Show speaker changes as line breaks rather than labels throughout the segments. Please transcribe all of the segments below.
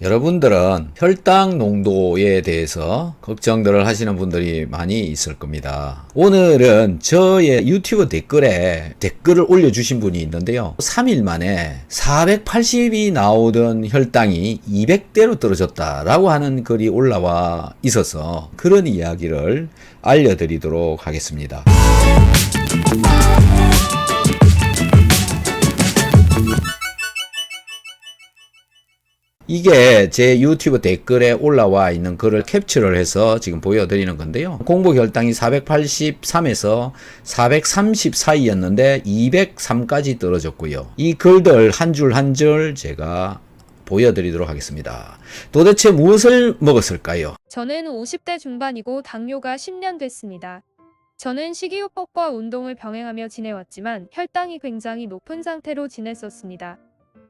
여러분들은 혈당 농도에 대해서 걱정들을 하시는 분들이 많이 있을 겁니다. 오늘은 저의 유튜브 댓글에 댓글을 올려주신 분이 있는데요. 3일 만에 480이 나오던 혈당이 200대로 떨어졌다라고 하는 글이 올라와 있어서 그런 이야기를 알려드리도록 하겠습니다. 이게 제 유튜브 댓글에 올라와 있는 글을 캡처를 해서 지금 보여드리는 건데요. 공복 혈당이 483에서 430 사이였는데 203까지 떨어졌고요. 이 글들 한 줄 한 줄 제가 보여드리도록 하겠습니다. 도대체 무엇을 먹었을까요?
저는 50대 중반이고 당뇨가 10년 됐습니다. 저는 식이요법과 운동을 병행하며 지내왔지만 혈당이 굉장히 높은 상태로 지냈었습니다.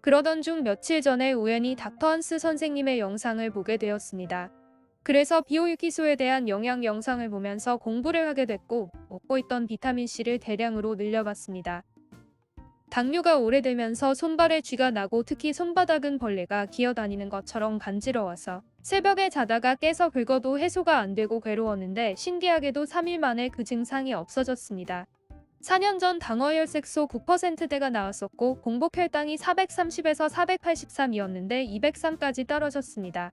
그러던 중 며칠 전에 우연히 닥터 한스 선생님의 영상을 보게 되었습니다. 그래서 비오유키소에 대한 영양 영상을 보면서 공부를 하게 됐고 먹고 있던 비타민C를 대량으로 늘려봤습니다. 당뇨가 오래되면서 손발에 쥐가 나고 특히 손바닥은 벌레가 기어다니는 것처럼 간지러워서 새벽에 자다가 깨서 긁어도 해소가 안 되고 괴로웠는데 신기하게도 3일 만에 그 증상이 없어졌습니다. 4년 전 당어혈색소 9%대가 나왔었고 공복 혈당이 430에서 483이었는데 203까지 떨어졌습니다.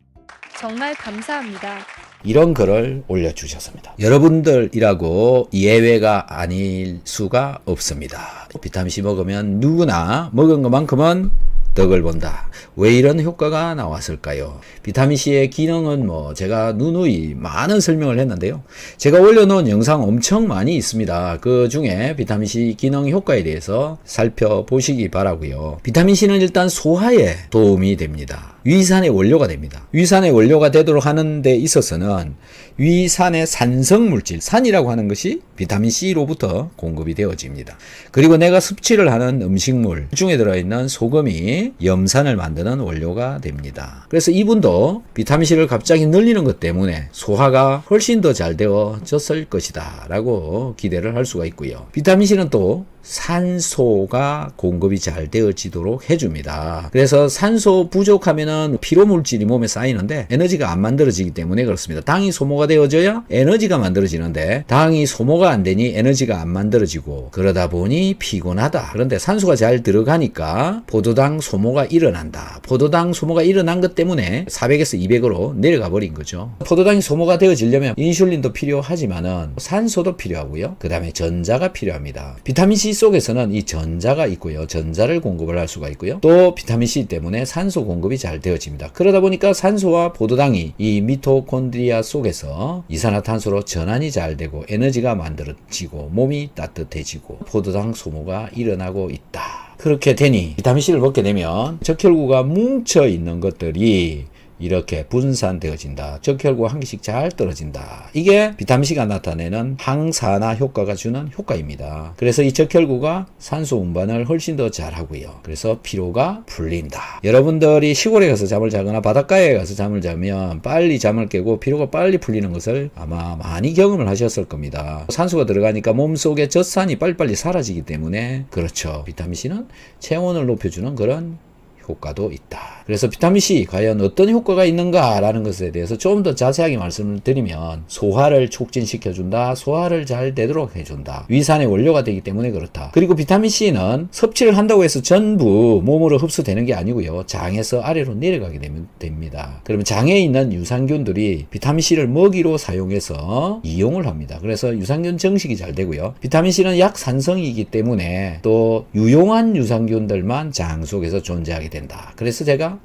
정말 감사합니다.
이런 글을 올려주셨습니다. 여러분들이라고 예외가 아닐 수가 없습니다. 비타민C 먹으면 누구나 먹은 것만큼은 덕을 본다. 왜 이런 효과가 나왔을까요? 비타민C의 기능은 제가 누누이 많은 설명을 했는데요. 제가 올려놓은 영상 엄청 많이 있습니다. 그 중에 비타민C 기능 효과에 대해서 살펴보시기 바라고요. 비타민C는 일단 소화에 도움이 됩니다. 위산의 원료가 됩니다. 위산의 원료가 되도록 하는 데 있어서는 위산의 산성물질, 산이라고 하는 것이 비타민C로부터 공급이 되어집니다. 그리고 내가 섭취를 하는 음식물 중에 들어있는 소금이 염산을 만드는 원료가 됩니다. 그래서 이분도 비타민C를 갑자기 늘리는 것 때문에 소화가 훨씬 더 잘 되어졌을 것이다 라고 기대를 할 수가 있고요. 비타민C는 또 산소가 공급이 잘 되어지도록 해줍니다. 그래서 산소 부족하면은 피로물질이 몸에 쌓이는데 에너지가 안 만들어지기 때문에 그렇습니다. 당이 소모가 되어져야 에너지가 만들어지는데 당이 소모가 안 되니 에너지가 안 만들어지고 그러다 보니 피곤하다. 그런데 산소가 잘 들어가니까 포도당 소모가 일어난다. 포도당 소모가 일어난 것 때문에 400에서 200으로 내려가 버린 거죠. 포도당이 소모가 되어지려면 인슐린도 필요하지만은 산소도 필요하고요. 그 다음에 전자가 필요합니다. 비타민C 속에서는 이 전자가 있고요. 전자를 공급을 할 수가 있고요. 또 비타민C 때문에 산소 공급이 잘 되어집니다. 그러다 보니까 산소와 포도당이 이 미토콘드리아 속에서 이산화탄소로 전환이 잘 되고 에너지가 만들어지고 몸이 따뜻해지고 포도당 소모가 일어나고 있다. 그렇게 되니 비타민C를 먹게 되면 적혈구가 뭉쳐 있는 것들이 이렇게 분산되어진다. 적혈구 한 개씩 잘 떨어진다. 이게 비타민C가 나타내는 항산화 효과가 주는 효과입니다. 그래서 이 적혈구가 산소 운반을 훨씬 더 잘하고요. 그래서 피로가 풀린다. 여러분들이 시골에 가서 잠을 자거나 바닷가에 가서 잠을 자면 빨리 잠을 깨고 피로가 빨리 풀리는 것을 아마 많이 경험을 하셨을 겁니다. 산소가 들어가니까 몸속에 젖산이 빨리빨리 사라지기 때문에 그렇죠. 비타민C는 체온을 높여주는 그런 효과도 있다. 그래서 비타민C 과연 어떤 효과가 있는가라는 것에 대해서 좀 더 자세하게 말씀을 드리면 소화를 촉진시켜준다. 소화를 잘 되도록 해준다. 위산의 원료가 되기 때문에 그렇다. 그리고 비타민C는 섭취를 한다고 해서 전부 몸으로 흡수되는 게 아니고요. 장에서 아래로 내려가게 됩니다. 그러면 장에 있는 유산균들이 비타민C를 먹이로 사용해서 이용을 합니다. 그래서 유산균 정식이 잘 되고요. 비타민C는 약산성이기 때문에 또 유용한 유산균들만 장 속에서 존재하게 된다. 그래서 제가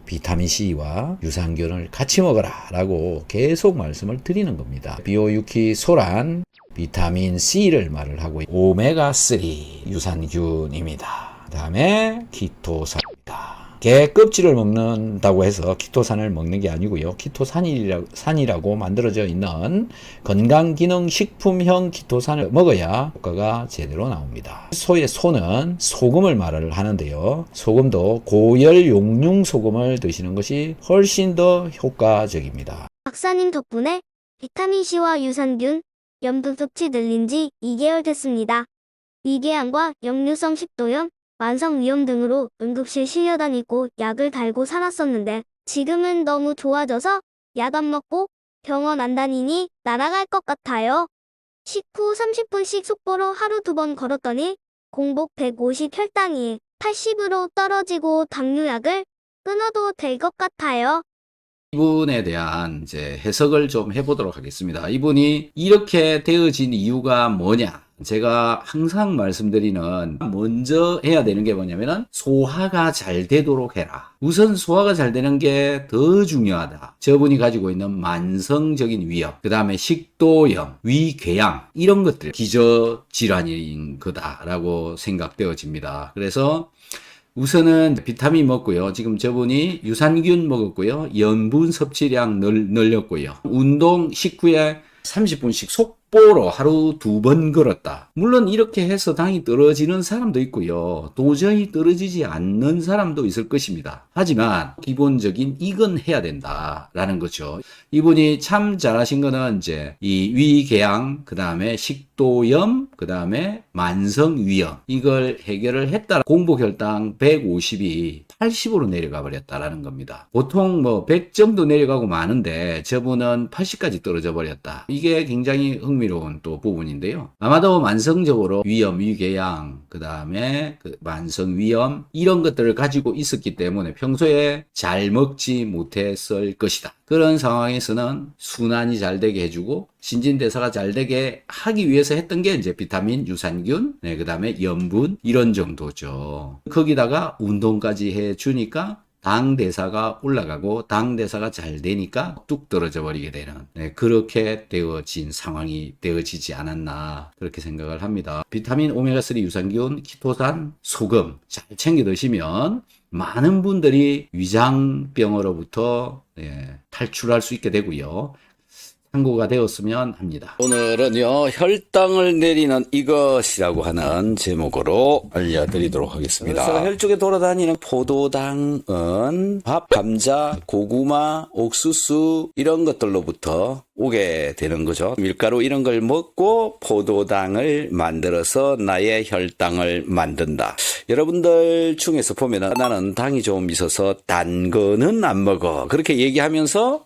비타민C와 유산균을 같이 먹어라 라고 계속 말씀을 드리는 겁니다. 비오유키소란 비타민C를 말을 하고 오메가3 유산균입니다. 그 다음에 키토산입니다. 개 껍질을 먹는다고 해서 키토산을 먹는 게 아니고요. 키토산이라고 만들어져 있는 건강기능식품형 키토산을 먹어야 효과가 제대로 나옵니다. 소의 소는 소금을 말을 하는데요. 소금도 고열 용융 소금을 드시는 것이 훨씬 더 효과적입니다.
박사님 덕분에 비타민C와 유산균, 염분 섭취 늘린 지 2개월 됐습니다. 위궤양과 역류성 식도염, 만성 위염 등으로 응급실 실려다니고 약을 달고 살았었는데 지금은 너무 좋아져서 약 안 먹고 병원 안 다니니 날아갈 것 같아요. 식후 30분씩 속보로 하루 2번 걸었더니 공복 150 혈당이 80으로 떨어지고 당뇨약을 끊어도 될 것 같아요.
이분에 대한 이제 해석을 좀 해보도록 하겠습니다. 이분이 이렇게 되어진 이유가 뭐냐? 제가 항상 말씀드리는 먼저 해야 되는 게 뭐냐면은 소화가 잘 되도록 해라. 우선 소화가 잘 되는 게 더 중요하다. 저분이 가지고 있는 만성적인 위염, 그 다음에 식도염, 위궤양 이런 것들 기저질환인 거다라고 생각되어집니다. 그래서 우선은 비타민 먹고요. 지금 저분이 유산균 먹었고요. 염분 섭취량 늘렸고요. 운동 식후에 30분씩 속보로 하루 2번 걸었다. 물론 이렇게 해서 당이 떨어지는 사람도 있고요. 도저히 떨어지지 않는 사람도 있을 것입니다. 하지만 기본적인 이건 해야 된다라는 거죠. 이분이 참 잘하신 거는 이제 이 위궤양, 그 다음에 식도염, 그 다음에 만성위염 이걸 해결을 했다. 공복혈당 150이 80으로 내려가 버렸다라는 겁니다. 보통 뭐 100 정도 내려가고 마는데 저분은 80까지 떨어져 버렸다. 이게 굉장히 흥미로운 또 부분인데요. 아마도 만성적으로 위염, 위궤양, 그 다음에 만성위염 이런 것들을 가지고 있었기 때문에 평소에 잘 먹지 못했을 것이다. 그런 상황에서는 순환이 잘 되게 해주고 신진대사가 잘 되게 하기 위해서 했던 게 이제 비타민, 유산균, 네, 그 다음에 염분 이런 정도죠. 거기다가 운동까지 해주니까 당대사가 올라가고 당대사가 잘 되니까 뚝 떨어져 버리게 되는 네, 그렇게 되어진 상황이 되어지지 않았나 그렇게 생각을 합니다. 비타민, 오메가3 유산균, 키토산, 소금 잘 챙겨 드시면 많은 분들이 위장병으로부터 탈출할 수 있게 되고요. 참고가 되었으면 합니다. 오늘은요, 혈당을 내리는 이것이라고 하는 제목으로 알려드리도록 하겠습니다. 그래서 혈중에 돌아다니는 포도당은 밥, 감자, 고구마, 옥수수 이런 것들로부터 오게 되는 거죠. 밀가루 이런 걸 먹고 포도당을 만들어서 나의 혈당을 만든다. 여러분들 중에서 보면 나는 당이 좀 있어서 단 거는 안 먹어. 그렇게 얘기하면서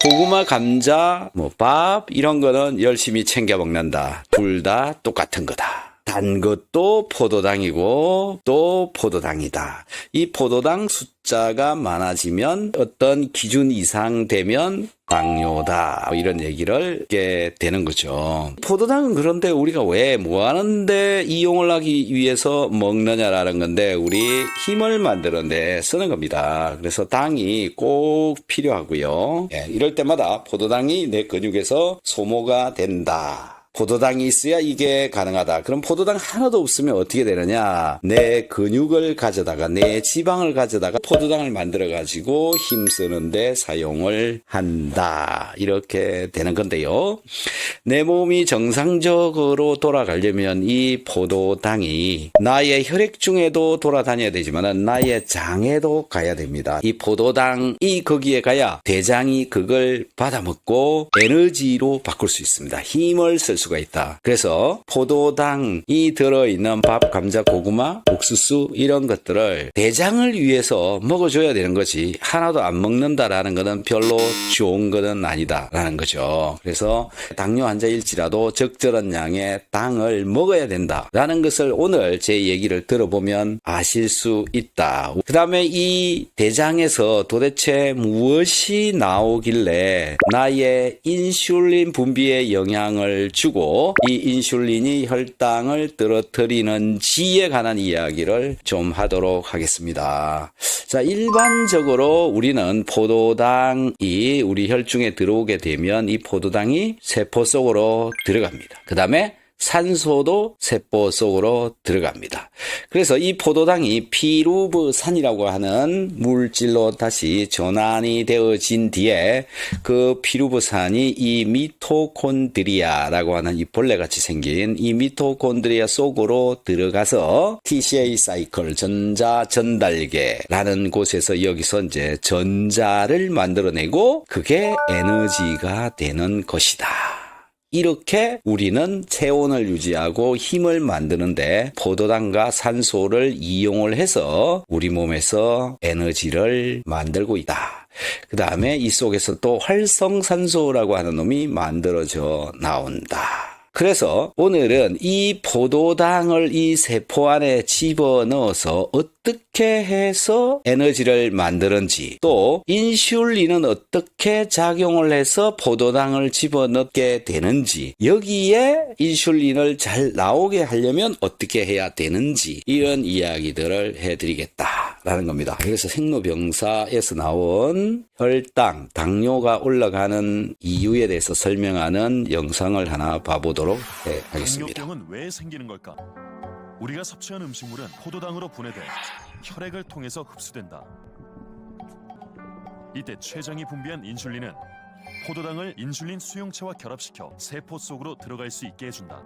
고구마, 감자, 밥 이런 거는 열심히 챙겨 먹는다. 둘 다 똑같은 거다. 단 것도 포도당이고 또 포도당이다. 이 포도당 숫자가 많아지면 어떤 기준 이상 되면 당뇨다 이런 얘기를 하게 되는 거죠. 포도당은 그런데 우리가 왜 뭐 하는데 이용을 하기 위해서 먹느냐라는 건데 우리 힘을 만드는 데 쓰는 겁니다. 그래서 당이 꼭 필요하고요. 이럴 때마다 포도당이 내 근육에서 소모가 된다. 포도당이 있어야 이게 가능하다. 그럼 포도당 하나도 없으면 어떻게 되느냐? 내 근육을 가져다가 내 지방을 가져다가 포도당을 만들어 가지고 힘쓰는데 사용을 한다. 이렇게 되는 건데요. 내 몸이 정상적으로 돌아가려면 이 포도당이 나의 혈액 중에도 돌아다녀야 되지만 나의 장에도 가야 됩니다. 이 포도당이 거기에 가야 대장이 그걸 받아먹고 에너지로 바꿀 수 있습니다. 힘을 쓸 수가 있다. 그래서 포도당이 들어있는 밥, 감자, 고구마, 옥수수 이런 것들을 대장을 위해서 먹어줘야 되는 거지 하나도 안 먹는다라는 것은 별로 좋은 것은 아니다라는 거죠. 그래서 당뇨 환자일지라도 적절한 양의 당을 먹어야 된다라는 것을 오늘 제 얘기를 들어보면 아실 수 있다. 그 다음에 이 대장에서 도대체 무엇이 나오길래 나의 인슐린 분비에 영향을 주고 이 인슐린이 혈당을 떨어뜨리는지에 관한 이야기를 좀 하도록 하겠습니다. 자, 일반적으로 우리는 포도당이 우리 혈중에 들어오게 되면 이 포도당이 세포 속으로 들어갑니다. 그 다음에 산소도 세포 속으로 들어갑니다. 그래서 이 포도당이 피루브산이라고 하는 물질로 다시 전환이 되어진 뒤에 그 피루브산이 이 미토콘드리아라고 하는 이 벌레같이 생긴 이 미토콘드리아 속으로 들어가서 TCA 사이클 전자 전달계라는 곳에서 여기서 이제 전자를 만들어내고 그게 에너지가 되는 것이다. 이렇게 우리는 체온을 유지하고 힘을 만드는데 포도당과 산소를 이용을 해서 우리 몸에서 에너지를 만들고 있다. 그 다음에 이 속에서 또 활성산소라고 하는 놈이 만들어져 나온다. 그래서 오늘은 이 포도당을 이 세포 안에 집어넣어서 어떻게 해서 에너지를 만드는지, 또 인슐린은 어떻게 작용을 해서 포도당을 집어넣게 되는지, 여기에 인슐린을 잘 나오게 하려면 어떻게 해야 되는지, 이런 이야기들을 해드리겠다라는 겁니다. 그래서 생로병사에서 나온 혈당, 당뇨가 올라가는 이유에 대해서 설명하는 영상을 하나 봐보도록 하겠습니다.
당뇨병은 왜 생기는 걸까? 우리가 섭취한 음식물은 포도당으로 분해돼 혈액을 통해서 흡수된다. 이때 췌장이 분비한 인슐린은 포도당을 인슐린 수용체와 결합시켜 세포 속으로 들어갈 수 있게 해준다.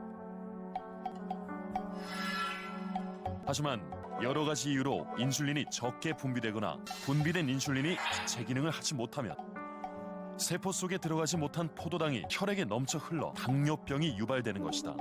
하지만 여러 가지 이유로 인슐린이 적게 분비되거나 분비된 인슐린이 제 기능을 하지 못하면 세포 속에 들어가지 못한 포도당이 혈액에 넘쳐 흘러 당뇨병이 유발되는 것이다.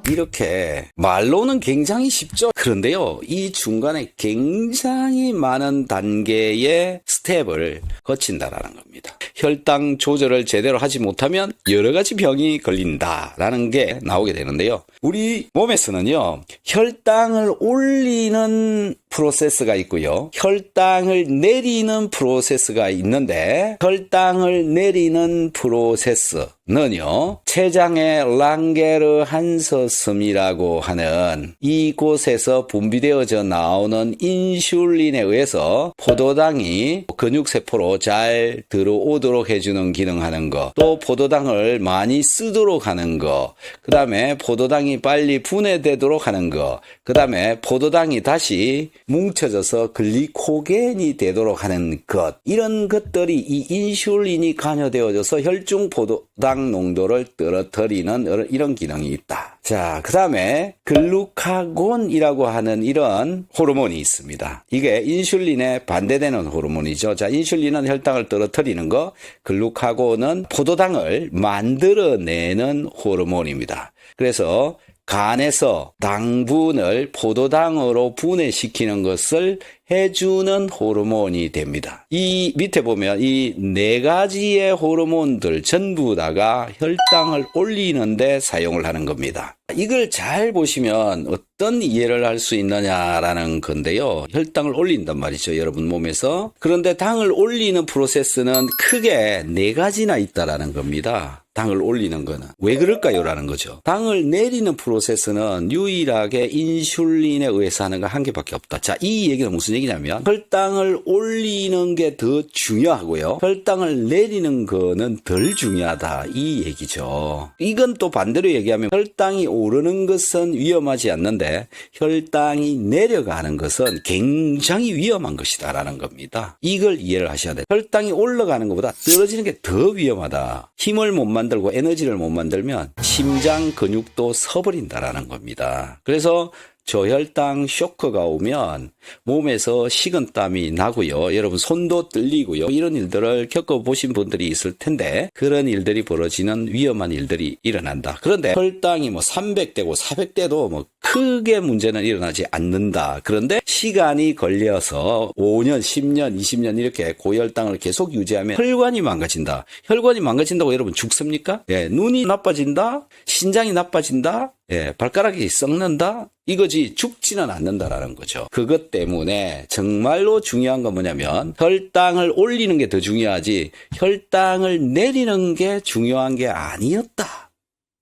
이렇게 말로는 굉장히 쉽죠. 그런데요, 이 중간에 굉장히 많은 단계의 스텝을 거친다라는 겁니다. 혈당 조절을 제대로 하지 못하면 여러 가지 병이 걸린다라는 게 나오게 되는데요. 우리 몸에서는요, 혈당을 올리는 프로세스가 있고요, 혈당을 내리는 프로세스가 있는데, 혈당을 내리는 프로세스는요, 췌장의 랑게르한서섬이라고 하는 이곳에서 분비되어져 나오는 인슐린에 의해서 포도당이 근육세포로 잘 들어오도록 해주는 기능하는 거, 또 포도당을 많이 쓰도록 하는 거, 그 다음에 포도당이 빨리 분해되도록 하는 거, 그 다음에 포도당이 다시 뭉쳐져서 글리코겐이 되도록 하는 것, 이런 것들이 이 인슐린이 관여되어져서 혈중 포도당 농도를 떨어뜨리는 이런 기능이 있다. 자, 그 다음에 글루카곤이라고 하는 이런 호르몬이 있습니다. 이게 인슐린에 반대되는 호르몬이죠. 자, 인슐린은 혈당을 떨어뜨리는 거, 글루카곤은 포도당을 만들어내는 호르몬입니다. 그래서 간에서 당분을 포도당으로 분해시키는 것을 해주는 호르몬이 됩니다. 이 밑에 보면 이 네 가지의 호르몬들 전부 다가 혈당을 올리는데 사용을 하는 겁니다. 이걸 잘 보시면 어떤 이해를 할 수 있느냐라는 건데요. 혈당을 올린단 말이죠, 여러분 몸에서. 그런데 당을 올리는 프로세스는 크게 네 가지나 있다라는 겁니다. 당을 올리는 거는. 왜 그럴까요? 라는 거죠. 당을 내리는 프로세스는 유일하게 인슐린에 의해서 하는 거 한 개밖에 없다. 자, 이 얘기는 무슨 얘기냐면, 혈당을 올리는 게 더 중요하고요, 혈당을 내리는 거는 덜 중요하다, 이 얘기죠. 이건 또 반대로 얘기하면 혈당이 오르는 것은 위험하지 않는데 혈당이 내려가는 것은 굉장히 위험한 것이다 라는 겁니다. 이걸 이해를 하셔야 돼요. 혈당이 올라가는 것보다 떨어지는 게 더 위험하다. 힘을 못 만들고 에너지를 못 만들면 심장 근육도 서버린다라는 겁니다. 그래서 저혈당 쇼크가 오면 몸에서 식은땀이 나고요, 여러분 손도 떨리고요, 이런 일들을 겪어보신 분들이 있을 텐데, 그런 일들이 벌어지는 위험한 일들이 일어난다. 그런데 혈당이 300대고 400대도 크게 문제는 일어나지 않는다. 그런데 시간이 걸려서 5년, 10년, 20년 이렇게 고혈당을 계속 유지하면 혈관이 망가진다. 혈관이 망가진다고 여러분 죽습니까? 예, 눈이 나빠진다, 신장이 나빠진다, 예, 발가락이 썩는다, 이거지 죽지는 않는다라는 거죠. 그것 때문에 정말로 중요한 건 뭐냐면 혈당을 올리는 게 더 중요하지 혈당을 내리는 게 중요한 게 아니었다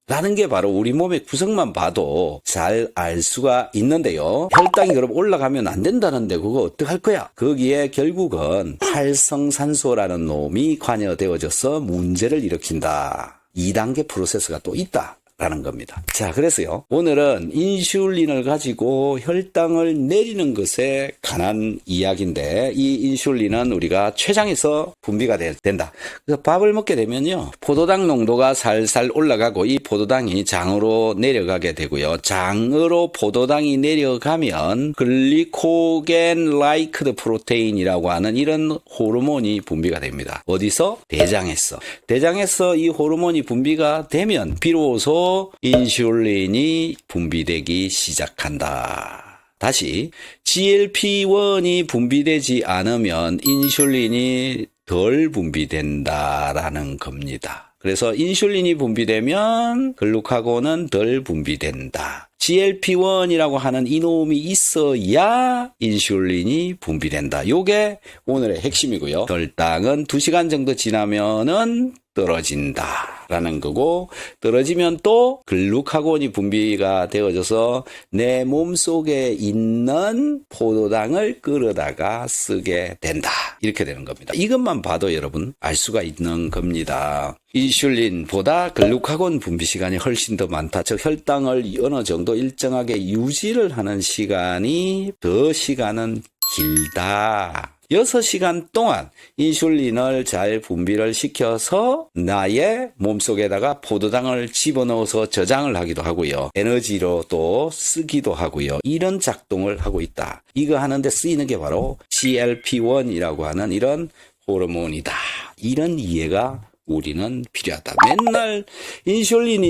라는 게 바로 우리 몸의 구성만 봐도 잘 알 수가 있는데요. 혈당이 그럼 올라가면 안 된다는데 그거 어떡할 거야? 거기에 결국은 활성산소라는 놈이 관여되어져서 문제를 일으킨다. 2단계 프로세스가 또 있다 라는 겁니다. 자, 그래서요, 오늘은 인슐린을 가지고 혈당을 내리는 것에 관한 이야기인데, 이 인슐린은 우리가 췌장에서 분비가 된다. 그래서 밥을 먹게 되면요, 포도당 농도가 살살 올라가고 이 포도당이 장으로 내려가게 되고요, 장으로 포도당이 내려가면 글리코겐 라이크드 프로테인이라고 하는 이런 호르몬이 분비가 됩니다. 어디서? 대장에서. 대장에서 이 호르몬이 분비가 되면 비로소 인슐린이 분비되기 시작한다 다시 GLP-1이 분비되지 않으면 인슐린이 덜 분비된다라는 겁니다. 그래서 인슐린이 분비되면 글루카곤은 덜 분비된다. GLP-1이라고 하는 이놈이 있어야 인슐린이 분비된다. 요게 오늘의 핵심이고요. 혈당은 2시간 정도 지나면은 떨어진다라는 거고, 떨어지면 또 글루카곤이 분비가 되어져서 내 몸속에 있는 포도당을 끌어다가 쓰게 된다. 이렇게 되는 겁니다. 이것만 봐도 여러분 알 수가 있는 겁니다. 인슐린보다 글루카곤 분비 시간이 훨씬 더 많다. 즉 혈당을 어느 정도 일정하게 유지를 하는 시간이 더 시간은 길다. 6시간 동안 인슐린을 잘 분비를 시켜서 나의 몸속에다가 포도당을 집어넣어서 저장을 하기도 하고요. 에너지로 또 쓰기도 하고요. 이런 작동을 하고 있다. 이거 하는데 쓰이는 게 바로 GLP-1이라고 하는 이런 호르몬이다. 이런 이해가 우리는 필요하다. 맨날 인슐린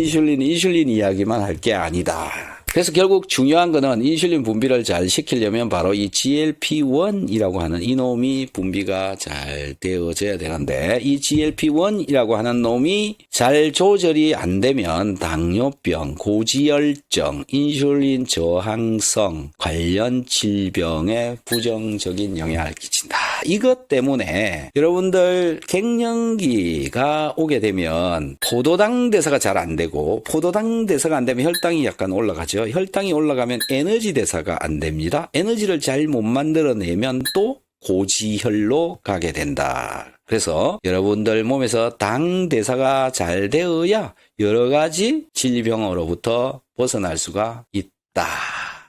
이야기만 할 게 아니다. 그래서 결국 중요한 거는 인슐린 분비를 잘 시키려면 바로 이 GLP-1이라고 하는 이놈이 분비가 잘 되어져야 되는데, 이 GLP-1이라고 하는 놈이 잘 조절이 안 되면 당뇨병, 고지혈증, 인슐린 저항성 관련 질병에 부정적인 영향을 끼친다. 이것 때문에 여러분들 갱년기가 오게 되면 포도당 대사가 잘 안 되고, 포도당 대사가 안 되면 혈당이 약간 올라가죠. 혈당이 올라가면 에너지 대사가 안 됩니다. 에너지를 잘 못 만들어내면 또 고지혈로 가게 된다. 그래서 여러분들 몸에서 당 대사가 잘 되어야 여러 가지 질병으로부터 벗어날 수가 있다.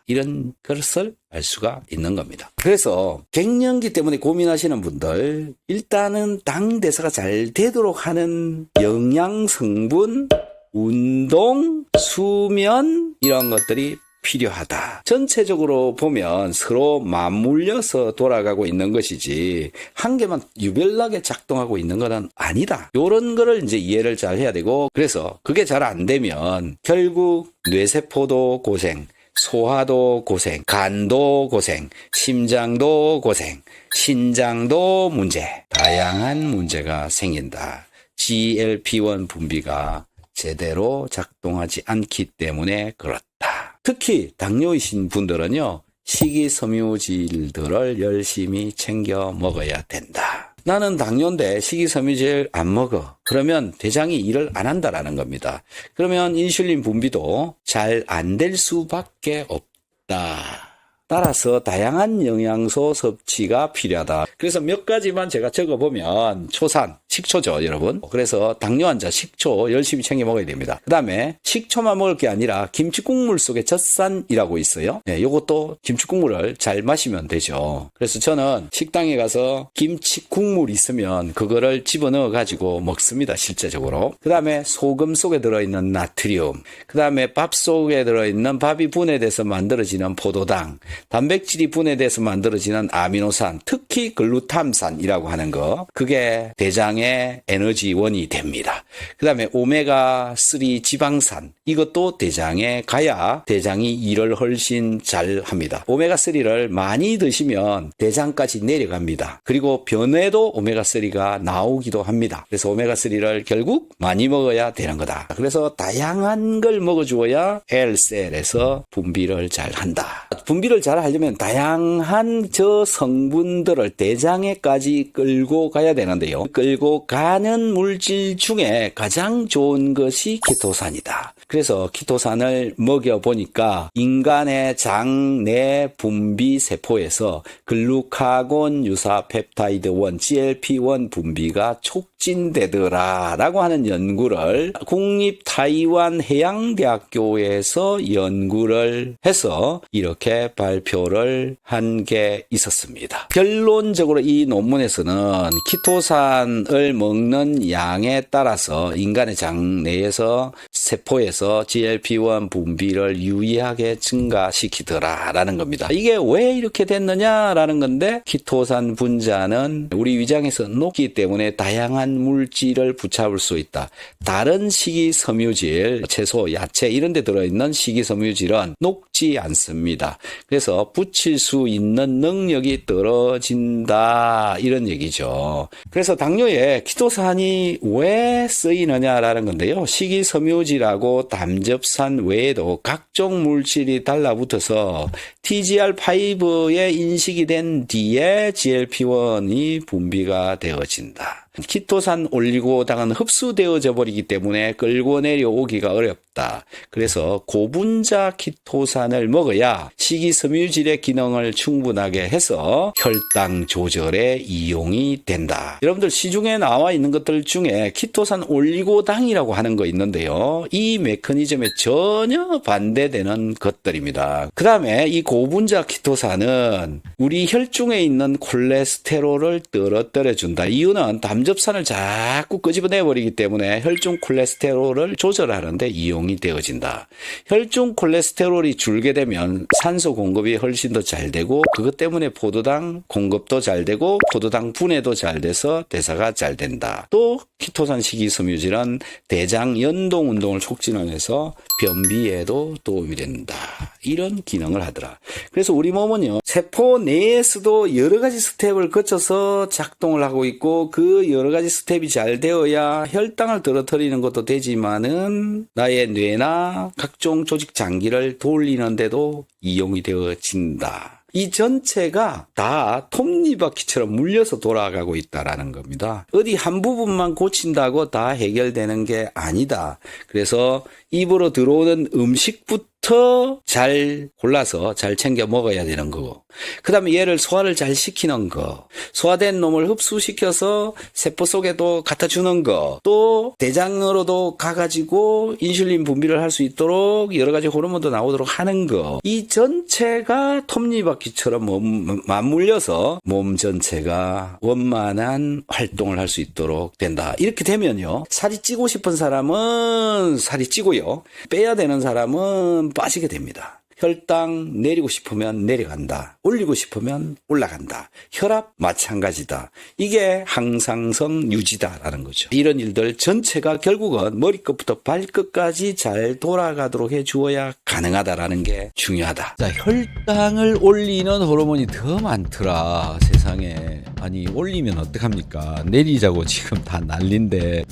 이런 것을 알 수가 있는 겁니다. 그래서 갱년기 때문에 고민하시는 분들, 일단은 당 대사가 잘 되도록 하는 영양 성분, 운동, 수면 이런 것들이 필요하다. 전체적으로 보면 서로 맞물려서 돌아가고 있는 것이지 한 개만 유별나게 작동하고 있는 것은 아니다. 이런 거를 이제 이해를 잘 해야 되고, 그래서 그게 잘 안 되면 결국 뇌세포도 고생, 소화도 고생, 간도 고생, 심장도 고생, 신장도 문제, 다양한 문제가 생긴다. GLP-1 분비가 제대로 작동하지 않기 때문에 그렇다. 특히 당뇨이신 분들은요, 식이섬유질들을 열심히 챙겨 먹어야 된다. 나는 당뇨인데 식이섬유질 안 먹어. 그러면 대장이 일을 안 한다라는 겁니다. 그러면 인슐린 분비도 잘 안 될 수밖에 없다. 따라서 다양한 영양소 섭취가 필요하다. 그래서 몇 가지만 제가 적어보면, 초산, 식초죠, 여러분. 그래서 당뇨 환자 식초 열심히 챙겨 먹어야 됩니다. 그 다음에 식초만 먹을 게 아니라 김치국물 속에 젖산이라고 있어요. 네, 요것도 김치국물을 잘 마시면 되죠. 그래서 저는 식당에 가서 김치국물 있으면 그거를 집어넣어 가지고 먹습니다, 실제적으로. 그 다음에 소금 속에 들어있는 나트륨, 그 다음에 밥 속에 들어있는 밥이 분해돼서 만들어지는 포도당, 단백질이 분해돼서 만들어지는 아미노산, 특히 글루탐산이라고 하는 거, 그게 대장의 에너지원이 됩니다. 그 다음에 오메가3 지방산, 이것도 대장에 가야 대장이 일을 훨씬 잘 합니다. 오메가3를 많이 드시면 대장까지 내려갑니다. 그리고 변에도 오메가3가 나오기도 합니다. 그래서 오메가3를 결국 많이 먹어야 되는 거다. 그래서 다양한 걸 먹어주어야 L셀에서 분비를 잘 한다. 분비를 잘 하려면 다양한 저 성분들을 대장에까지 끌고 가야 되는데요. 끌고 가는 물질 중에 가장 좋은 것이 키토산이다. 그래서 키토산을 먹여보니까 인간의 장내 분비 세포에서 글루카곤 유사 펩타이드 1, GLP-1 분비가 촉진되더라라고 하는 연구를 국립 타이완 해양대학교에서 연구를 해서 이렇게 발표를 한 게 있었습니다. 결론적으로 이 논문에서는 키토산을 먹는 양에 따라서 인간의 장내에서 세포에서 GLP-1 분비를 유의하게 증가시키더라라는 겁니다. 이게 왜 이렇게 됐느냐라는 건데, 키토산 분자는 우리 위장에서 녹기 때문에 다양한 물질을 붙잡을 수 있다. 다른 식이섬유질, 채소, 야채 이런 데 들어있는 식이섬유질은 녹지 붙지 않습니다. 그래서 붙일 수 있는 능력이 떨어진다 이런 얘기죠. 그래서 당뇨에 키토산이 왜 쓰이느냐라는 건데요. 식이섬유질하고 담즙산 외에도 각종 물질이 달라붙어서 TGR5에 인식이 된 뒤에 GLP-1이 분비가 되어진다. 키토산 올리고당은 흡수되어져 버리기 때문에 끌고 내려오기가 어렵다. 그래서 고분자 키토산을 먹어야 식이섬유질의 기능을 충분하게 해서 혈당 조절에 이용이 된다. 여러분들 시중에 나와 있는 것들 중에 키토산 올리고당이라고 하는 거 있는데요. 이 메커니즘에 전혀 반대되는 것들입니다. 그 다음에 이 고분자 키토산은 우리 혈중에 있는 콜레스테롤을 떨어뜨려 준다. 이유는 담즙산을 자꾸 끄집어내 버리기 때문에 혈중 콜레스테롤을 조절하는데 이용이 되어진다. 혈중 콜레스테롤이 줄게 되면 산소 공급이 훨씬 더 잘 되고 그것 때문에 포도당 공급도 잘 되고 포도당 분해도 잘 돼서 대사가 잘 된다. 또 키토산 식이섬유질은 대장 연동 운동을 촉진을 해서 변비에도 도움이 된다. 이런 기능을 하더라. 그래서 우리 몸은요, 세포 내에서도 여러 가지 스텝을 거쳐서 작동을 하고 있고 그 여러 가지 스텝이 잘 되어야 혈당을 떨어뜨리는 것도 되지만은 나의 뇌나 각종 조직 장기를 돌리는데도 이용이 되어진다. 이 전체가 다 톱니바퀴처럼 물려서 돌아가고 있다라는 겁니다. 어디 한 부분만 고친다고 다 해결되는 게 아니다. 그래서 입으로 들어오는 음식부터 잘 골라서 잘 챙겨 먹어야 되는 거고, 그 다음에 얘를 소화를 잘 시키는 거, 소화된 놈을 흡수시켜서 세포 속에도 갖다 주는 거, 또 대장으로도 가가지고 인슐린 분비를 할 수 있도록 여러 가지 호르몬도 나오도록 하는 거, 이 전체가 톱니바퀴처럼 맞물려서 몸 전체가 원만한 활동을 할 수 있도록 된다. 이렇게 되면요, 살이 찌고 싶은 사람은 살이 찌고요, 빼야 되는 사람은 빠지게 됩니다. 혈당 내리고 싶으면 내려간다. 올리고 싶으면 올라간다. 혈압 마찬가지다. 이게 항상성 유지다라는 거죠. 이런 일들 전체가 결국은 머리끝부터 발끝까지 잘 돌아가도록 해주어야 가능하다라는 게 중요하다. 자, 혈당을 올리는 호르몬이 더 많더라, 세상에. 아니, 올리면 어떡합니까? 내리자고 지금 다 난린데.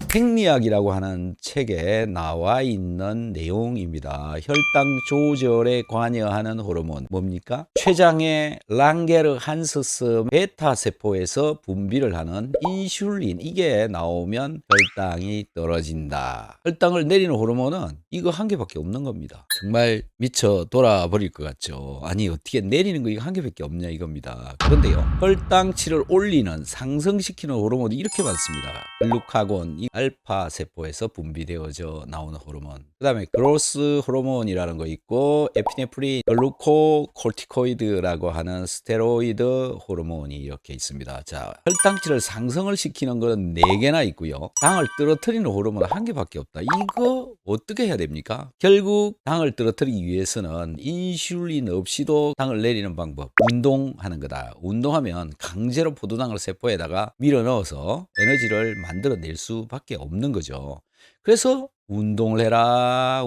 생리학이라고 하는 책에 나와 있는 내용입니다. 혈당 조절에 관여하는 호르몬 뭡니까? 췌장의 랑게르한스스 베타 세포에서 분비를 하는 인슐린, 이게 나오면 혈당이 떨어진다. 혈당을 내리는 호르몬은 이거 한 개밖에 없는 겁니다. 정말 미쳐 돌아버릴 것 같죠. 아니, 어떻게 내리는 거 이거 한 개밖에 없냐 이겁니다. 그런데요, 혈당치를 올리는, 상승시키는 호르몬이 이렇게 많습니다. 글루카곤, 알파 세포에서 분비되어져 나오는 호르몬, 그 다음에 그로스 호르몬이라는 거 있고, 에피네프린, 글루코콜티코이드라고 하는 스테로이드 호르몬이 이렇게 있습니다. 자, 혈당치를 상승을 시키는 거는 4개나 있고요, 당을 떨어뜨리는 호르몬은 1개밖에 없다. 이거 어떻게 해야 됩니까? 결국 당을 떨어뜨리기 위해서는 인슐린 없이도 당을 내리는 방법, 운동하는 거다. 운동하면 강제로 포도당을 세포에다가 밀어넣어서 에너지를 만들어낼 수밖에 없는 거죠. 그래서 운동을 해라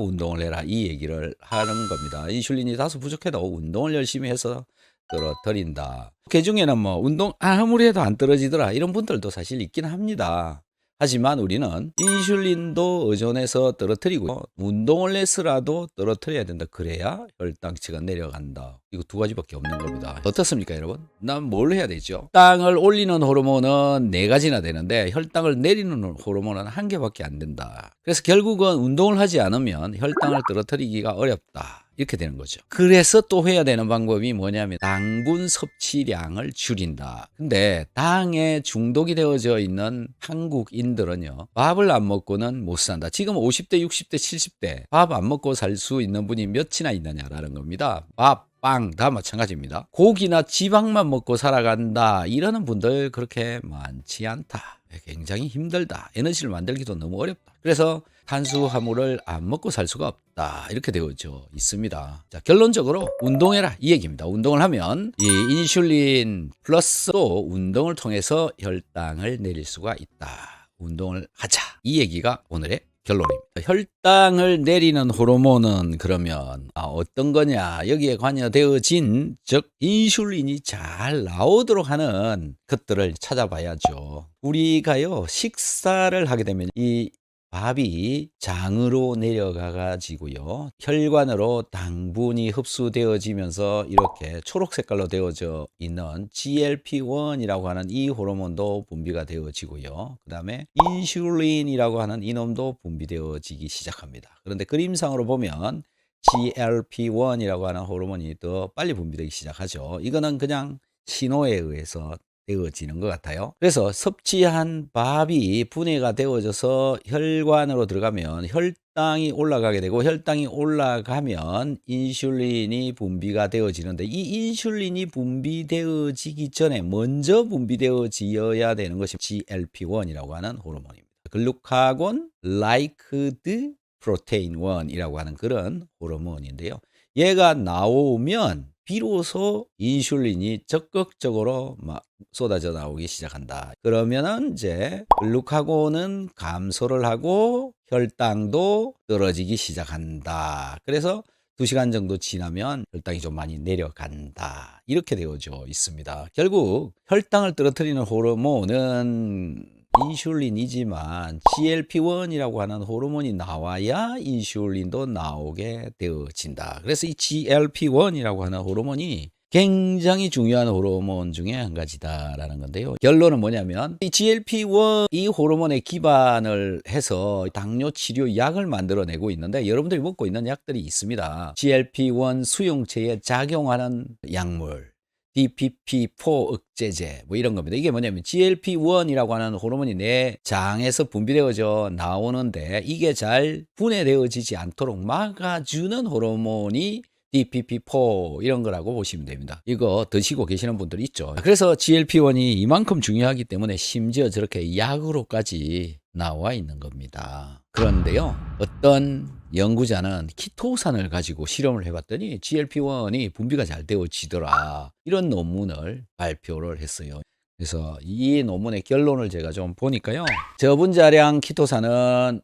이 얘기를 하는 겁니다. 인슐린이 다소 부족해도 운동을 열심히 해서 떨어뜨린다. 그 중에는 뭐 운동 아무리 해도 안 떨어지더라 이런 분들도 사실 있긴 합니다. 하지만 우리는 인슐린도 의존해서 떨어뜨리고 운동을 해서라도 떨어뜨려야 된다. 그래야 혈당치가 내려간다. 이거 2가지밖에 없는 겁니다. 어떻습니까, 여러분? 난 뭘 해야 되죠? 혈당을 올리는 호르몬은 4가지나 되는데 혈당을 내리는 호르몬은 1개밖에 안 된다. 그래서 결국은 운동을 하지 않으면 혈당을 떨어뜨리기가 어렵다. 이렇게 되는 거죠. 그래서 또 해야 되는 방법이 뭐냐면 당분 섭취량을 줄인다. 근데 당에 중독이 되어져 있는 한국인들은요, 밥을 안 먹고는 못 산다. 지금 50대, 60대, 70대 밥 안 먹고 살 수 있는 분이 몇이나 있느냐라는 겁니다. 밥, 빵 다 마찬가지입니다. 고기나 지방만 먹고 살아간다 이러는 분들 그렇게 많지 않다. 굉장히 힘들다. 에너지를 만들기도 너무 어렵다. 그래서 탄수화물을 안 먹고 살 수가 없다. 이렇게 되어져 있습니다. 자, 결론적으로 운동해라 이 얘기입니다. 운동을 하면 이 인슐린 플러스 또 운동을 통해서 혈당을 내릴 수가 있다. 운동을 하자. 이 얘기가 오늘의 결론입니다. 혈당을 내리는 호르몬은 그러면 어떤 거냐? 여기에 관여되어진 즉 인슐린이 잘 나오도록 하는 것들을 찾아봐야죠. 우리가요 식사를 하게 되면 이 밥이 장으로 내려가 가지고요 혈관으로 당분이 흡수되어지면서 이렇게 초록 색깔로 되어져 있는 GLP-1이라고 하는 이 호르몬도 분비가 되어지고요 그 다음에 인슐린이라고 하는 이놈도 분비되어지기 시작합니다. 그런데 그림상으로 보면 GLP-1이라고 하는 호르몬이 더 빨리 분비되기 시작하죠. 이거는 그냥 신호에 의해서 되어지는 것 같아요. 그래서 섭취한 밥이 분해가 되어져서 혈관으로 들어가면 혈당이 올라가게 되고 혈당이 올라가면 인슐린이 분비가 되어지는데 이 인슐린이 분비되어지기 전에 먼저 분비되어져야 되는 것이 GLP-1이라고 하는 호르몬입니다. 글루카곤 라이크드 프로테인 1이라고 하는 그런 호르몬인데요. 얘가 나오면 비로소 인슐린이 적극적으로 막 쏟아져 나오기 시작한다. 그러면은 이제 글루카곤은 감소를 하고 혈당도 떨어지기 시작한다. 그래서 2시간 정도 지나면 혈당이 좀 많이 내려간다. 이렇게 되어져 있습니다. 결국 혈당을 떨어뜨리는 호르몬은 인슐린이지만 GLP-1이라고 하는 호르몬이 나와야 인슐린도 나오게 되어진다. 그래서 이 GLP-1이라고 하는 호르몬이 굉장히 중요한 호르몬 중에 한 가지다라는 건데요. 결론은 뭐냐면 이 GLP-1 이 호르몬에 기반을 해서 당뇨 치료 약을 만들어내고 있는데 여러분들이 먹고 있는 약들이 있습니다. GLP-1 수용체에 작용하는 약물 DPP-4 억제제 뭐 이런 겁니다. 이게 뭐냐면 GLP-1이라고 하는 호르몬이 내 장에서 분비되어져 나오는데 이게 잘 분해되어지지 않도록 막아주는 호르몬이 DPP-4 이런 거라고 보시면 됩니다. 이거 드시고 계시는 분들이 있죠. 그래서 GLP-1이 이만큼 중요하기 때문에 심지어 저렇게 약으로까지 나와 있는 겁니다. 그런데요, 어떤 연구자는 키토산을 가지고 실험을 해봤더니 GLP-1이 분비가 잘 되어지더라. 이런 논문을 발표를 했어요. 그래서 이 논문의 결론을 제가 좀 보니까요. 저분자량 키토산은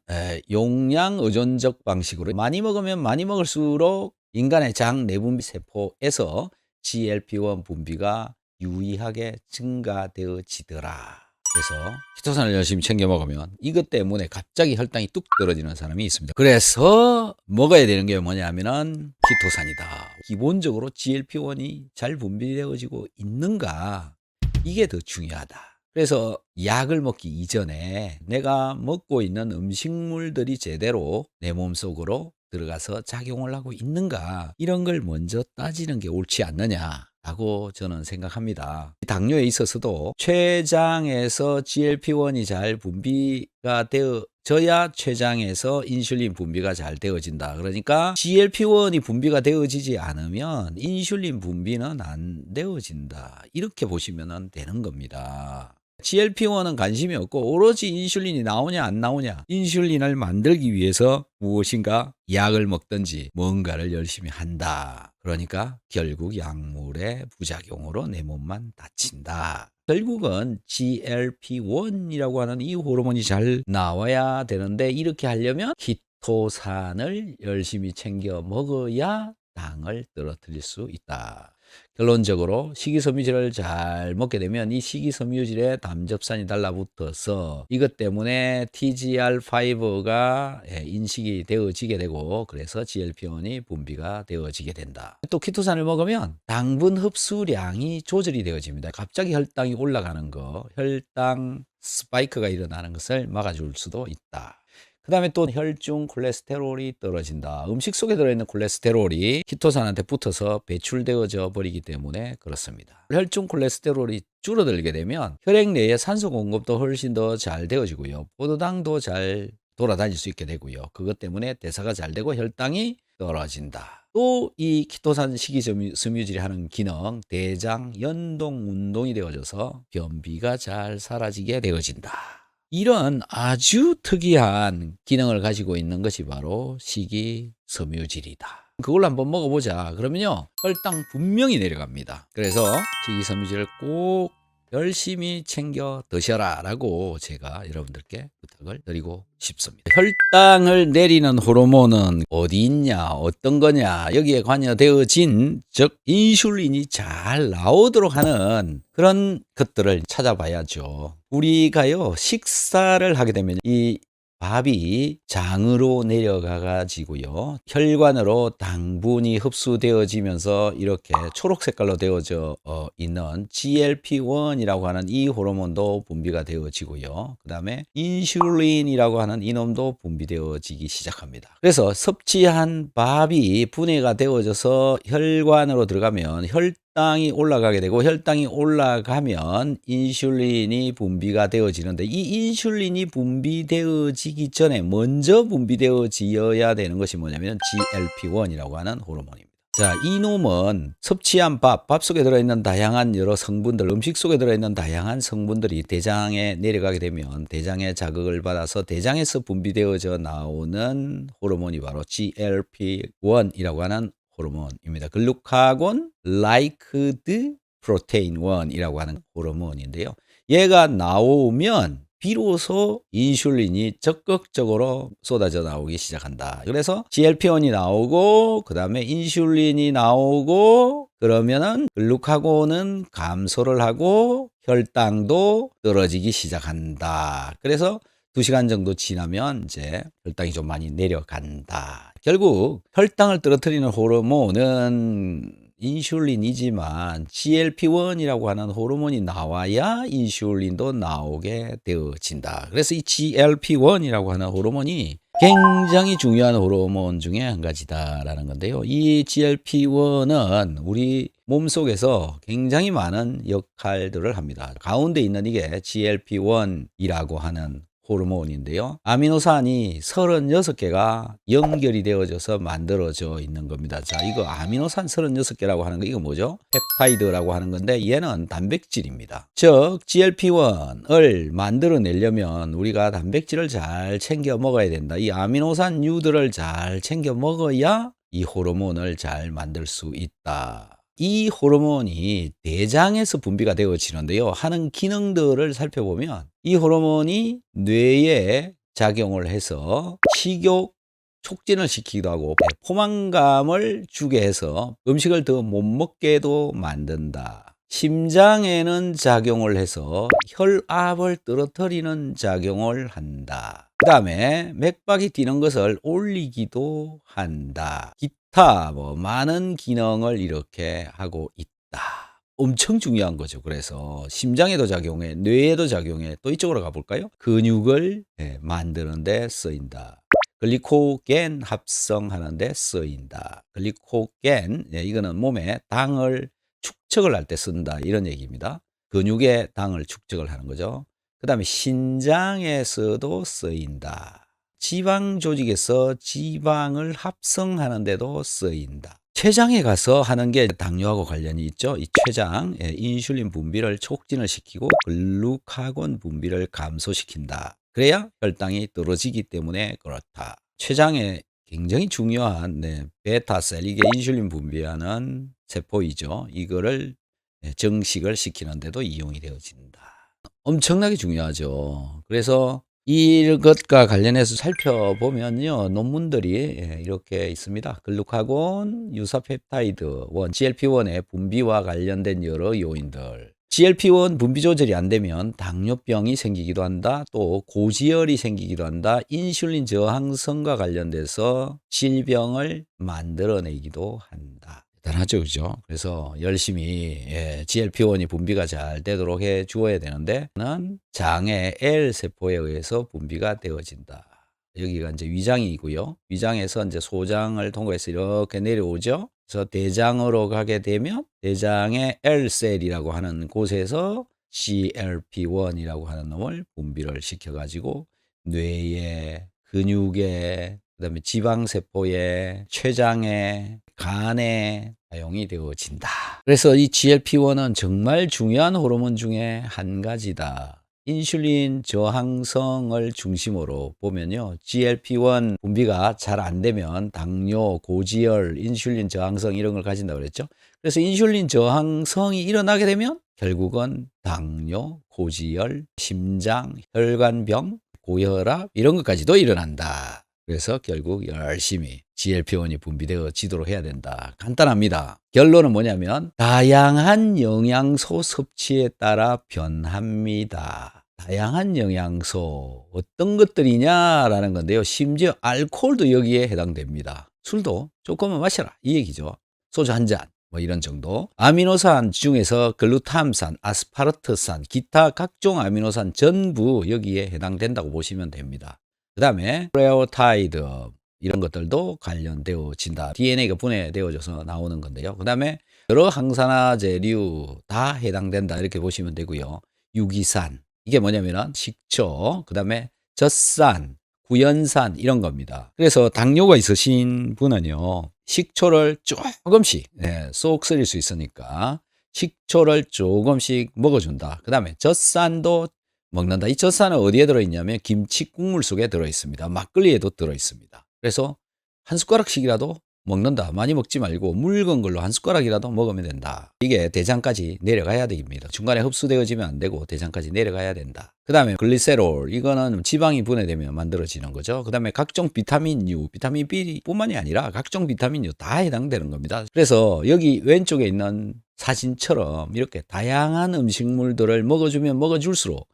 용량 의존적 방식으로 많이 먹으면 많이 먹을수록 인간의 장 내분비 세포에서 GLP-1 분비가 유의하게 증가되어지더라. 그래서 키토산을 열심히 챙겨 먹으면 이것 때문에 갑자기 혈당이 뚝 떨어지는 사람이 있습니다. 그래서 먹어야 되는 게 뭐냐면은 키토산이다. 기본적으로 GLP-1이 잘 분비되어지고 있는가? 이게 더 중요하다. 그래서 약을 먹기 이전에 내가 먹고 있는 음식물들이 제대로 내 몸속으로 들어가서 작용을 하고 있는가 이런 걸 먼저 따지는 게 옳지 않느냐라고 저는 생각합니다. 당뇨에 있어서도 췌장에서 GLP-1이 잘 분비가 되어져야 췌장에서 인슐린 분비가 잘 되어진다. 그러니까 GLP-1이 분비가 되어지지 않으면 인슐린 분비는 안 되어진다. 이렇게 보시면 되는 겁니다. GLP-1은 관심이 없고 오로지 인슐린이 나오냐 안 나오냐 인슐린을 만들기 위해서 무엇인가 약을 먹든지 뭔가를 열심히 한다. 그러니까 결국 약물의 부작용으로 내 몸만 다친다. 결국은 GLP-1이라고 하는 이 호르몬이 잘 나와야 되는데 이렇게 하려면 키토산을 열심히 챙겨 먹어야 당을 떨어뜨릴 수 있다. 결론적으로 식이섬유질을 잘 먹게 되면 이 식이섬유질에 담즙산이 달라붙어서 이것 때문에 TGR5가 인식이 되어지게 되고 그래서 GLP-1이 분비가 되어지게 된다. 또 키토산을 먹으면 당분 흡수량이 조절이 되어집니다. 갑자기 혈당이 올라가는 거, 혈당 스파이크가 일어나는 것을 막아줄 수도 있다. 그 다음에 또 혈중 콜레스테롤이 떨어진다. 음식 속에 들어있는 콜레스테롤이 키토산한테 붙어서 배출되어져 버리기 때문에 그렇습니다. 혈중 콜레스테롤이 줄어들게 되면 혈액 내에 산소 공급도 훨씬 더 잘 되어지고요. 포도당도 잘 돌아다닐 수 있게 되고요. 그것 때문에 대사가 잘 되고 혈당이 떨어진다. 또 이 키토산 식이섬유질이 하는 기능, 대장 연동 운동이 되어져서 변비가 잘 사라지게 되어진다. 이런 아주 특이한 기능을 가지고 있는 것이 바로 식이섬유질이다. 그걸 한번 먹어보자. 그러면요 혈당 분명히 내려갑니다. 그래서 식이섬유질을 꼭 열심히 챙겨 드셔라 라고 제가 여러분들께 부탁을 드리고 싶습니다. 혈당을 내리는 호르몬은 어디 있냐, 어떤 거냐, 여기에 관여되어진 즉 인슐린이 잘 나오도록 하는 그런 것들을 찾아봐야죠. 우리가요 식사를 하게 되면 이 밥이 장으로 내려가 가지고요 혈관으로 당분이 흡수되어지면서 이렇게 초록 색깔로 되어져 있는 GLP-1이라고 하는 이 호르몬도 분비가 되어지고요 그 다음에 인슐린이라고 하는 이놈도 분비되어지기 시작합니다. 그래서 섭취한 밥이 분해가 되어져서 혈관으로 들어가면 혈당이 올라가게 되고 혈당이 올라가면 인슐린이 분비가 되어지는데 이 인슐린이 분비되어지기 전에 먼저 분비되어지어야 되는 것이 뭐냐면 GLP-1이라고 하는 호르몬입니다. 자, 이놈은 섭취한 밥 속에 들어있는 다양한 여러 성분들, 음식 속에 들어있는 다양한 성분들이 대장에 내려가게 되면 대장의 자극을 받아서 대장에서 분비되어져 나오는 호르몬이 바로 GLP-1이라고 하는 호르몬입니다. 글루카곤 라이크드 프로테인 1이라고 하는 호르몬인데요. 얘가 나오면 비로소 인슐린이 적극적으로 쏟아져 나오기 시작한다. 그래서 GLP-1이 나오고 그 다음에 인슐린이 나오고 그러면은 글루카곤은 감소를 하고 혈당도 떨어지기 시작한다. 그래서 2시간 정도 지나면 이제 혈당이 좀 많이 내려간다. 결국 혈당을 떨어뜨리는 호르몬은 인슐린이지만 GLP-1이라고 하는 호르몬이 나와야 인슐린도 나오게 되어진다. 그래서 이 GLP-1이라고 하는 호르몬이 굉장히 중요한 호르몬 중에 한 가지다라는 건데요. 이 GLP-1은 우리 몸속에서 굉장히 많은 역할들을 합니다. 가운데 있는 이게 GLP-1이라고 하는 호르몬인데요. 아미노산이 36개가 연결이 되어져서 만들어져 있는 겁니다. 자, 이거 아미노산 36개라고 하는 거 이거 뭐죠? 펩타이드라고 하는 건데 얘는 단백질입니다. 즉 GLP-1을 만들어내려면 우리가 단백질을 잘 챙겨 먹어야 된다. 이 아미노산류들을 잘 챙겨 먹어야 이 호르몬을 잘 만들 수 있다. 이 호르몬이 대장에서 분비가 되어지는데요. 하는 기능들을 살펴보면 이 호르몬이 뇌에 작용을 해서 식욕 촉진을 시키기도 하고 포만감을 주게 해서 음식을 더 못 먹게도 만든다. 심장에는 작용을 해서 혈압을 떨어뜨리는 작용을 한다. 그 다음에 맥박이 뛰는 것을 올리기도 한다. 기타 많은 기능을 이렇게 하고 있다. 엄청 중요한 거죠. 그래서 심장에도 작용해, 뇌에도 작용해. 또 이쪽으로 가볼까요? 근육을 만드는 데 쓰인다. 글리코겐 합성하는 데 쓰인다. 글리코겐, 이거는 몸에 당을 축적을 할 때 쓴다. 이런 얘기입니다. 근육에 당을 축적을 하는 거죠. 그 다음에 신장에서도 쓰인다. 지방 조직에서 지방을 합성하는 데도 쓰인다. 췌장에 가서 하는 게 당뇨하고 관련이 있죠. 이 췌장, 인슐린 분비를 촉진을 시키고 글루카곤 분비를 감소시킨다. 그래야 혈당이 떨어지기 때문에 그렇다. 췌장에 굉장히 중요한 베타셀, 이게 인슐린 분비하는 세포이죠. 이거를 정식을 시키는 데도 이용이 되어진다. 엄청나게 중요하죠. 그래서 이것과 관련해서 살펴보면요, 논문들이 이렇게 있습니다. 글루카곤, 유사펩타이드 1, GLP-1의 분비와 관련된 여러 요인들. GLP-1 분비 조절이 안 되면 당뇨병이 생기기도 한다. 또 고지혈이 생기기도 한다. 인슐린 저항성과 관련돼서 질병을 만들어내기도 한다. 대단하죠, 그죠? 그래서 열심히 GLP-1이 분비가 잘 되도록 해 주어야 되는데 장의 L 세포에 의해서 분비가 되어진다. 여기가 이제 위장이고요. 위장에서 이제 소장을 통과해서 이렇게 내려오죠. 그래서 대장으로 가게 되면 대장의 L셀이라고 하는 곳에서 GLP-1이라고 하는 놈을 분비를 시켜가지고 뇌에, 근육에, 그다음에 지방세포에, 췌장에, 간에 사용이 되어진다. 그래서 이 GLP-1은 정말 중요한 호르몬 중에 한 가지다. 인슐린 저항성을 중심으로 보면요, GLP-1 분비가 잘 안 되면 당뇨, 고지혈, 인슐린 저항성 이런 걸 가진다고 그랬죠. 그래서 인슐린 저항성이 일어나게 되면 결국은 당뇨, 고지혈, 심장, 혈관병, 고혈압 이런 것까지도 일어난다. 그래서 결국 열심히 GLP-1이 분비되어지도록 해야 된다. 간단합니다. 결론은 뭐냐면 다양한 영양소 섭취에 따라 변합니다. 다양한 영양소 어떤 것들이냐라는 건데요. 심지어 알코올도 여기에 해당됩니다. 술도 조금은 마셔라 이 얘기죠. 소주 한 잔 뭐 이런 정도. 아미노산 중에서 글루탐산, 아스파르트산, 기타 각종 아미노산 전부 여기에 해당된다고 보시면 됩니다. 그 다음에 프레오타이드 이런 것들도 관련되어진다. DNA가 분해되어져서 나오는 건데요. 그 다음에 여러 항산화제류 다 해당된다 이렇게 보시면 되고요. 유기산 이게 뭐냐면은 식초, 그 다음에 젖산, 구연산 이런 겁니다. 그래서 당뇨가 있으신 분은요. 식초를 조금씩 쏙 썰일 수 있으니까 식초를 조금씩 먹어준다. 그 다음에 젖산도 먹는다. 이 젖산은 어디에 들어있냐면 김치 국물 속에 들어있습니다. 막걸리에도 들어있습니다. 그래서 한 숟가락씩이라도 먹는다. 많이 먹지 말고 묽은 걸로 한 숟가락이라도 먹으면 된다. 이게 대장까지 내려가야 됩니다. 중간에 흡수되어지면 안 되고 대장까지 내려가야 된다. 그 다음에 글리세롤 이거는 지방이 분해되면 만들어지는 거죠. 그 다음에 각종 비타민류, 비타민 B뿐만이 아니라 각종 비타민류 다 해당되는 겁니다. 그래서 여기 왼쪽에 있는 사진처럼 이렇게 다양한 음식물들을 먹어주면 먹어줄수록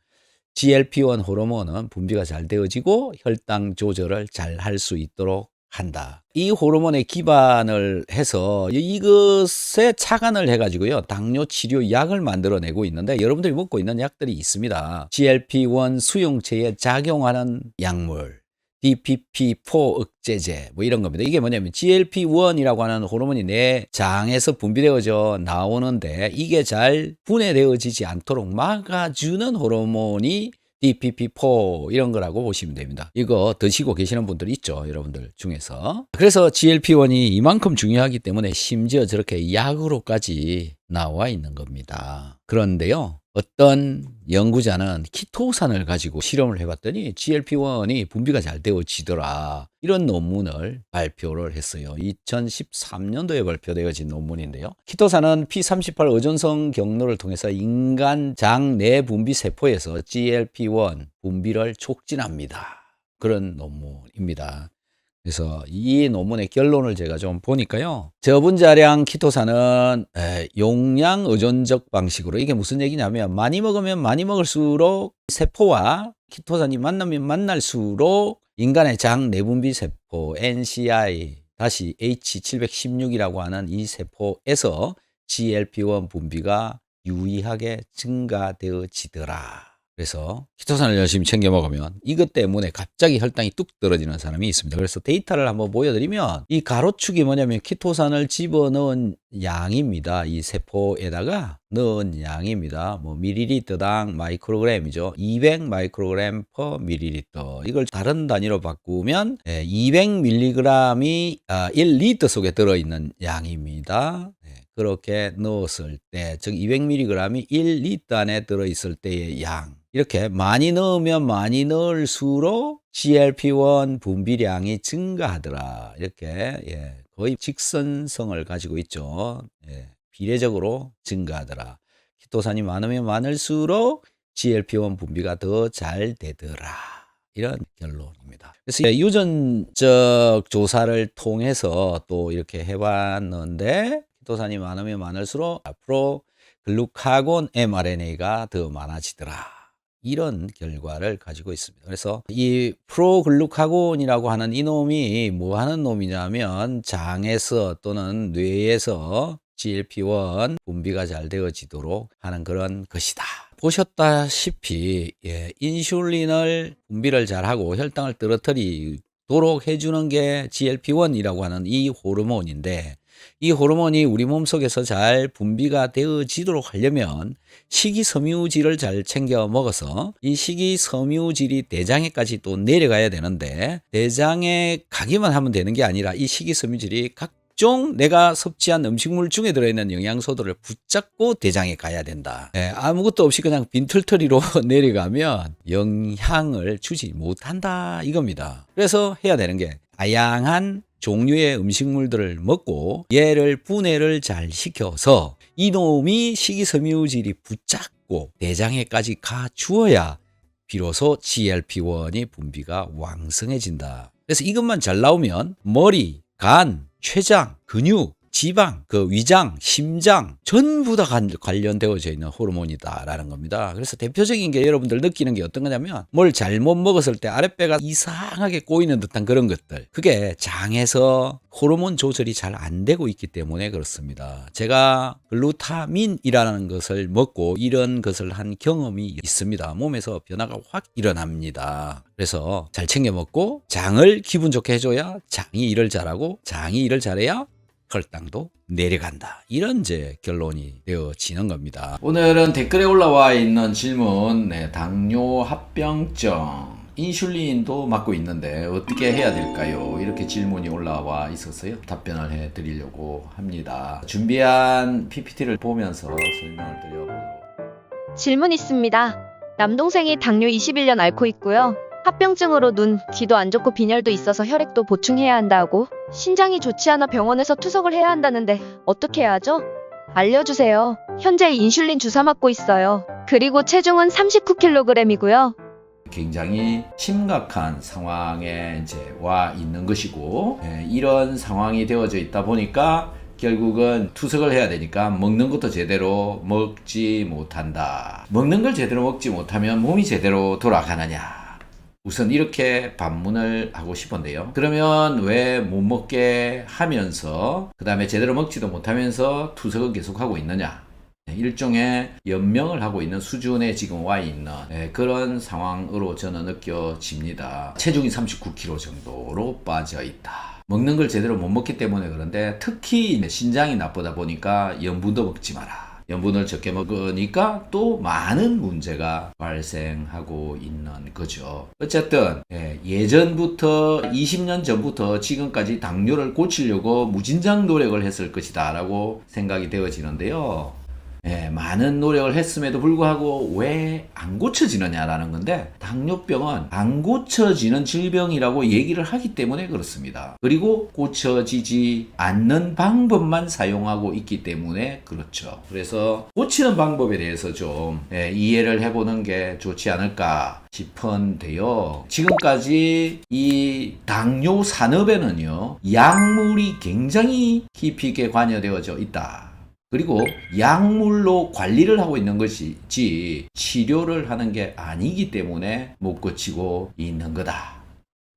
GLP-1 호르몬은 분비가 잘 되어지고 혈당 조절을 잘 할 수 있도록 한다. 이 호르몬에 기반을 해서 이것에 착안을 해가지고요. 당뇨 치료 약을 만들어내고 있는데 여러분들이 먹고 있는 약들이 있습니다. GLP-1 수용체에 작용하는 약물. DPP-4 억제제 뭐 이런 겁니다. 이게 뭐냐면 GLP-1이라고 하는 호르몬이 내 장에서 분비되어져 나오는데 이게 잘 분해되어지지 않도록 막아주는 호르몬이 DPP-4 이런 거라고 보시면 됩니다. 이거 드시고 계시는 분들 있죠, 여러분들 중에서. 그래서 GLP-1이 이만큼 중요하기 때문에 심지어 저렇게 약으로까지 나와 있는 겁니다. 그런데요, 어떤 연구자는 키토산을 가지고 실험을 해봤더니 GLP-1이 분비가 잘 되어지더라. 이런 논문을 발표를 했어요. 2013년도에 발표되어진 논문인데요. 키토산은 P38 의존성 경로를 통해서 인간 장 내 분비 세포에서 GLP-1 분비를 촉진합니다. 그런 논문입니다. 그래서 이 논문의 결론을 제가 좀 보니까요. 저분자량 키토산은 용량 의존적 방식으로 이게 무슨 얘기냐면 많이 먹으면 많이 먹을수록 세포와 키토산이 만나면 만날수록 인간의 장 내분비 세포 NCI 다시 H716이라고 하는 이 세포에서 GLP-1 분비가 유의하게 증가되어지더라. 그래서 키토산을 열심히 챙겨 먹으면 이것 때문에 갑자기 혈당이 뚝 떨어지는 사람이 있습니다. 그래서 데이터를 한번 보여드리면 이 가로축이 뭐냐면 키토산을 집어넣은 양입니다. 이 세포에다가 넣은 양입니다. 뭐 밀리리터당 마이크로그램이죠. 200 마이크로그램 per 밀리리터. 이걸 다른 단위로 바꾸면 200mg이 1리터 속에 들어있는 양입니다. 그렇게 넣었을 때, 즉 200mg이 1리터 안에 들어있을 때의 양. 이렇게 많이 넣으면 많이 넣을수록 GLP-1 분비량이 증가하더라. 이렇게 거의 직선성을 가지고 있죠. 비례적으로 증가하더라. 키토산이 많으면 많을수록 GLP-1 분비가 더 잘 되더라. 이런 결론입니다. 그래서 유전적 조사를 통해서 또 이렇게 해봤는데 키토산이 많으면 많을수록 앞으로 글루카곤 mRNA가 더 많아지더라. 이런 결과를 가지고 있습니다. 그래서 이 프로글루카곤이라고 하는 이 놈이 뭐 하는 놈이냐면 장에서 또는 뇌에서 GLP-1 분비가 잘 되어지도록 하는 그런 것이다. 보셨다시피 인슐린을 분비를 잘하고 혈당을 떨어뜨리도록 해주는 게 GLP-1이라고 하는 이 호르몬인데 이 호르몬이 우리 몸속에서 잘 분비가 되어지도록 하려면 식이섬유질을 잘 챙겨 먹어서 이 식이섬유질이 대장에까지 또 내려가야 되는데 대장에 가기만 하면 되는 게 아니라 이 식이섬유질이 각종 내가 섭취한 음식물 중에 들어있는 영양소들을 붙잡고 대장에 가야 된다. 아무것도 없이 그냥 빈털터리로 내려가면 영향을 주지 못한다 이겁니다. 그래서 해야 되는 게 다양한 종류의 음식물들을 먹고 얘를 분해를 잘 시켜서 이놈이 식이섬유질이 붙잡고 대장에까지 가 주어야 비로소 GLP-1이 분비가 왕성해진다. 그래서 이것만 잘 나오면 머리, 간, 췌장, 근육, 지방, 그 위장, 심장 전부 다 관련되어져 있는 호르몬이다라는 겁니다. 그래서 대표적인 게 여러분들 느끼는 게 어떤 거냐면 뭘 잘못 먹었을 때 아랫배가 이상하게 꼬이는 듯한 그런 것들. 그게 장에서 호르몬 조절이 잘 안 되고 있기 때문에 그렇습니다. 제가 글루타민이라는 것을 먹고 이런 것을 한 경험이 있습니다. 몸에서 변화가 확 일어납니다. 그래서 잘 챙겨 먹고 장을 기분 좋게 해줘야 장이 일을 잘하고 장이 일을 잘해야 혈당도 내려간다. 이런 이제 결론이 되어지는 겁니다. 오늘은 댓글에 올라와 있는 질문, 당뇨 합병증, 인슐린도 맞고 있는데 어떻게 해야 될까요? 이렇게 질문이 올라와 있었어요. 답변을 해드리려고 합니다. 준비한 PPT를 보면서 설명을 드려보도록.
질문 있습니다. 남동생이 당뇨 21년 앓고 있고요. 합병증으로 눈, 귀도 안 좋고 빈혈도 있어서 혈액도 보충해야 한다고 신장이 좋지 않아 병원에서 투석을 해야 한다는데 어떻게 해야 하죠? 알려주세요. 현재 인슐린 주사 맞고 있어요. 그리고 체중은 39kg이고요.
굉장히 심각한 상황에 이제 와 있는 것이고, 이런 상황이 되어져 있다 보니까 결국은 투석을 해야 되니까 먹는 것도 제대로 먹지 못한다. 먹는 걸 제대로 먹지 못하면 몸이 제대로 돌아가느냐? 우선 이렇게 반문을 하고 싶은데요. 그러면 왜 못 먹게 하면서 그 다음에 제대로 먹지도 못하면서 투석을 계속하고 있느냐? 일종의 연명을 하고 있는 수준에 지금 와 있는 그런 상황으로 저는 느껴집니다. 체중이 39kg 정도로 빠져 있다. 먹는 걸 제대로 못 먹기 때문에 그런데 특히 신장이 나쁘다 보니까 염분도 먹지 마라. 염분을 적게 먹으니까 또 많은 문제가 발생하고 있는 거죠. 어쨌든 예전부터 20년 전부터 지금까지 당뇨를 고치려고 무진장 노력을 했을 것이다 라고 생각이 되어지는데요. 많은 노력을 했음에도 불구하고 왜 안 고쳐지느냐라는 건데, 당뇨병은 안 고쳐지는 질병이라고 얘기를 하기 때문에 그렇습니다. 그리고 고쳐지지 않는 방법만 사용하고 있기 때문에 그렇죠. 그래서 고치는 방법에 대해서 좀 이해를 해보는 게 좋지 않을까 싶은데요. 지금까지 이 당뇨 산업에는요, 약물이 굉장히 깊이 있게 관여되어져 있다. 그리고 약물로 관리를 하고 있는 것이지 치료를 하는 게 아니기 때문에 못 고치고 있는 거다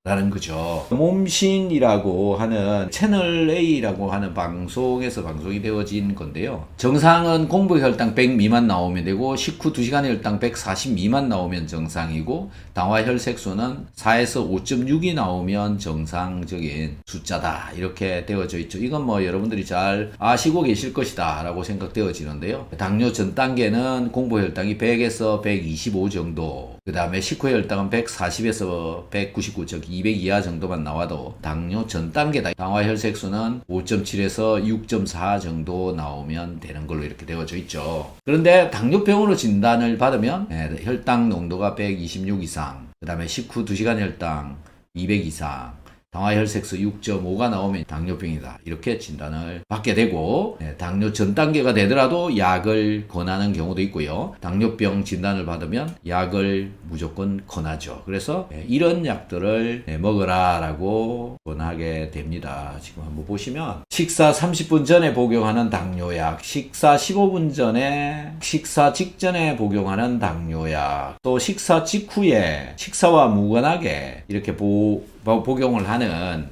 라는 거죠. 몸신이라고 하는 채널A라고 하는 방송에서 방송이 되어진 건데요. 정상은 공복 혈당 100 미만 나오면 되고, 식후 2시간 혈당 140 미만 나오면 정상이고, 당화 혈색소는 4에서 5.6이 나오면 정상적인 숫자다. 이렇게 되어져 있죠. 이건 뭐 여러분들이 잘 아시고 계실 것이다 라고 생각되어지는데요. 당뇨 전 단계는 공복 혈당이 100에서 125 정도, 그 다음에 식후 혈당은 140에서 199, 즉 200 이하 정도만 나와도 당뇨 전 단계다. 당화 혈색소는 5.7에서 6.4 정도 나오면 되는 걸로 이렇게 되어져 있죠. 그런데 당뇨병으로 진단을 받으면 혈당 농도가 126 이상, 그 다음에 식후 2시간 혈당 200 이상, 당화 혈색소 6.5가 나오면 당뇨병이다. 이렇게 진단을 받게 되고, 당뇨 전 단계가 되더라도 약을 권하는 경우도 있고요. 당뇨병 진단을 받으면 약을 무조건 권하죠. 그래서 이런 약들을 먹으라 라고 권하게 됩니다. 지금 한번 보시면 식사 30분 전에 복용하는 당뇨약, 식사 15분 전에, 식사 직전에 복용하는 당뇨약, 또 식사 직후에 식사와 무관하게 이렇게 복용을 하는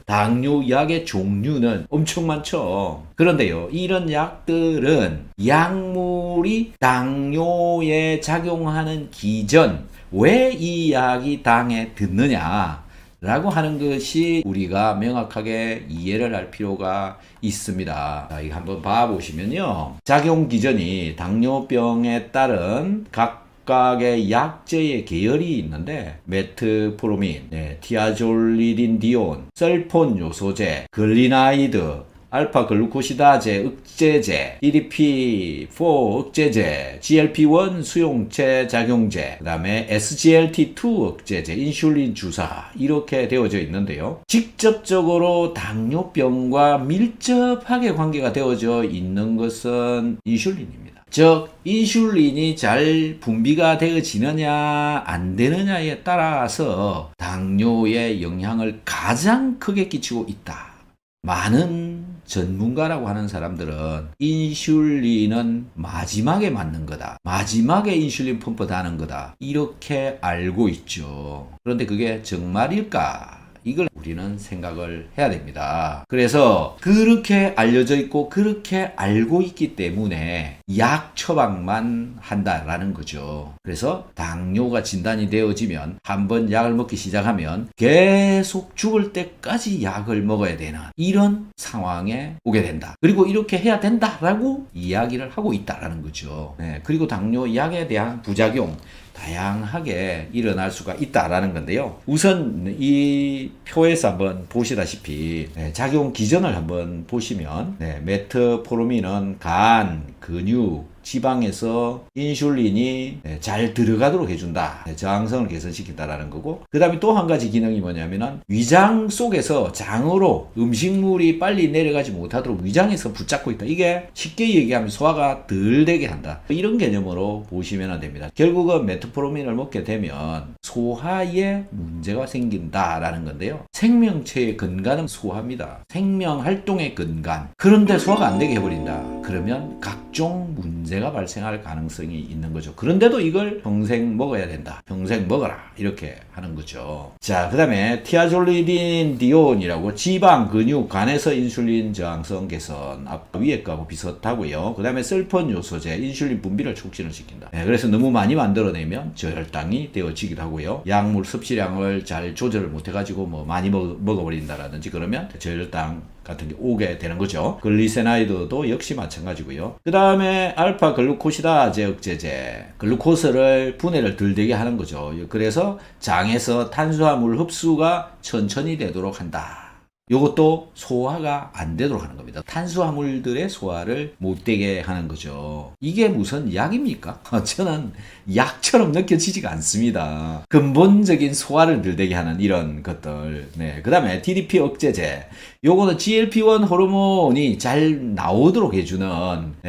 당뇨약의 종류는 엄청 많죠. 그런데요, 이런 약들은 약물이 당뇨에 작용하는 기전, 왜 이 약이 당에 듣느냐 라고 하는 것이 우리가 명확하게 이해를 할 필요가 있습니다. 자, 이거 한번 봐보시면요, 작용 기전이 당뇨병에 따른 각각의 약제의 계열이 있는데, 메트포르민, 티아졸리딘디온, 설폰 요소제, 글리나이드, 알파 글루코시다제 억제제, DDP4 억제제, GLP-1 수용체 작용제, 그 다음에 SGLT2 억제제, 인슐린 주사 이렇게 되어져 있는데요. 직접적으로 당뇨병과 밀접하게 관계가 되어져 있는 것은 인슐린입니다. 즉 인슐린이 잘 분비가 되어지느냐 안 되느냐에 따라서 당뇨에 영향을 가장 크게 끼치고 있다. 많은 전문가라고 하는 사람들은 인슐린은 마지막에 맞는 거다. 마지막에 인슐린 펌프도 하는 거다. 이렇게 알고 있죠. 그런데 그게 정말일까? 이걸 우리는 생각을 해야 됩니다. 그래서 그렇게 알려져 있고 그렇게 알고 있기 때문에 약 처방만 한다라는 거죠. 그래서 당뇨가 진단이 되어지면 한번 약을 먹기 시작하면 계속 죽을 때까지 약을 먹어야 되는 이런 상황에 오게 된다. 그리고 이렇게 해야 된다라고 이야기를 하고 있다라는 거죠. 그리고 당뇨 약에 대한 부작용 다양하게 일어날 수가 있다라는 건데요. 우선 이 표에서 한번 보시다시피 작용 기전을 한번 보시면 메트포르민은 간, 근육, 지방에서 인슐린이 잘 들어가도록 해준다. 저항성을 개선시킨다라는 거고, 그 다음에 또 한 가지 기능이 뭐냐면은 위장 속에서 장으로 음식물이 빨리 내려가지 못하도록 위장에서 붙잡고 있다. 이게 쉽게 얘기하면 소화가 덜 되게 한다. 이런 개념으로 보시면 됩니다. 결국은 메트포르민을 먹게 되면 소화에 문제가 생긴다라는 건데요. 생명체의 근간은 소화입니다. 생명활동의 근간. 그런데 소화가 안 되게 해버린다. 그러면 각종 문제가 발생할 가능성이 있는 거죠. 그런데도 이걸 평생 먹어야 된다. 평생 먹어라. 이렇게 하는 거죠. 자, 그 다음에 티아졸리딘 디온이라고 지방, 근육, 간에서 인슐린 저항성 개선. 아까 위에 거하고 비슷하고요. 그 다음에 설폰 요소제, 인슐린 분비를 촉진을 시킨다. 그래서 너무 많이 만들어내면 저혈당이 되어지기도 하고요. 약물 섭취량을 잘 조절을 못해가지고 뭐 많이 먹어버린다라든지 그러면 저혈당 같은 게 오게 되는 거죠. 글리세나이드도 역시 마찬가지고요. 그 다음에 알파 글루코시다제 억제제, 글루코스를 분해를 덜 되게 하는 거죠. 그래서 장에서 탄수화물 흡수가 천천히 되도록 한다. 요것도 소화가 안 되도록 하는 겁니다. 탄수화물들의 소화를 못 되게 하는 거죠. 이게 무슨 약입니까? 저는 약처럼 느껴지지가 않습니다. 근본적인 소화를 덜 되게 하는 이런 것들. 그 다음에 DDP 억제제. 요거는 GLP-1 호르몬이 잘 나오도록 해주는,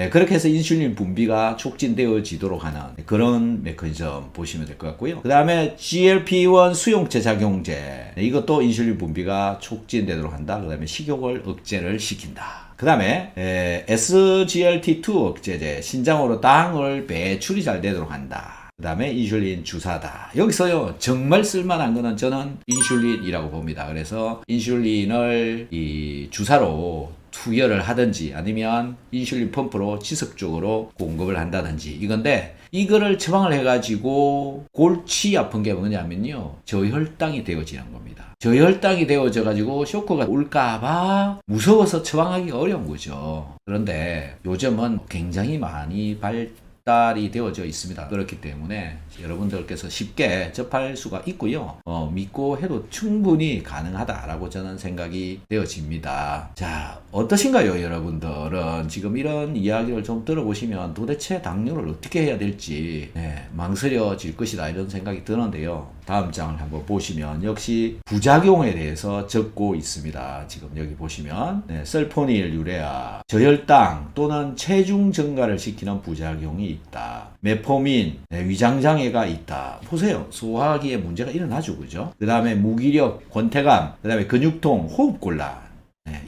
그렇게 해서 인슐린 분비가 촉진되어지도록 하는 그런 메커니즘 보시면 될 것 같고요. 그 다음에 GLP-1 수용체 작용제. 이것도 인슐린 분비가 촉진되도록 한다. 그 다음에 식욕을 억제를 시킨다. 그 다음에 SGLT2 억제제, 신장으로 당을 배출이 잘 되도록 한다. 그 다음에 인슐린 주사다. 여기서요 정말 쓸만한 거는 저는 인슐린이라고 봅니다. 그래서 인슐린을 이 주사로 투여를 하든지 아니면 인슐린 펌프로 지속적으로 공급을 한다든지 이건데, 이거를 처방을 해가지고 골치 아픈 게 뭐냐면요, 저혈당이 되어지는 겁니다. 저혈당이 되어져 가지고 쇼크가 올까봐 무서워서 처방하기 어려운 거죠. 그런데 요즘은 굉장히 많이 발달이 되어져 있습니다. 그렇기 때문에 여러분들께서 쉽게 접할 수가 있고요. 믿고 해도 충분히 가능하다라고 저는 생각이 되어집니다. 자, 어떠신가요, 여러분들은? 지금 이런 이야기를 좀 들어보시면 도대체 당뇨를 어떻게 해야 될지 망설여질 것이다 이런 생각이 드는데요. 다음 장을 한번 보시면 역시 부작용에 대해서 적고 있습니다. 지금 여기 보시면 설포닐 유레아, 저혈당 또는 체중 증가를 시키는 부작용이 있다. 메포민, 위장장애가 있다. 보세요. 소화기에 문제가 일어나죠. 그죠? 그 다음에 무기력, 권태감, 그 다음에 근육통, 호흡곤란.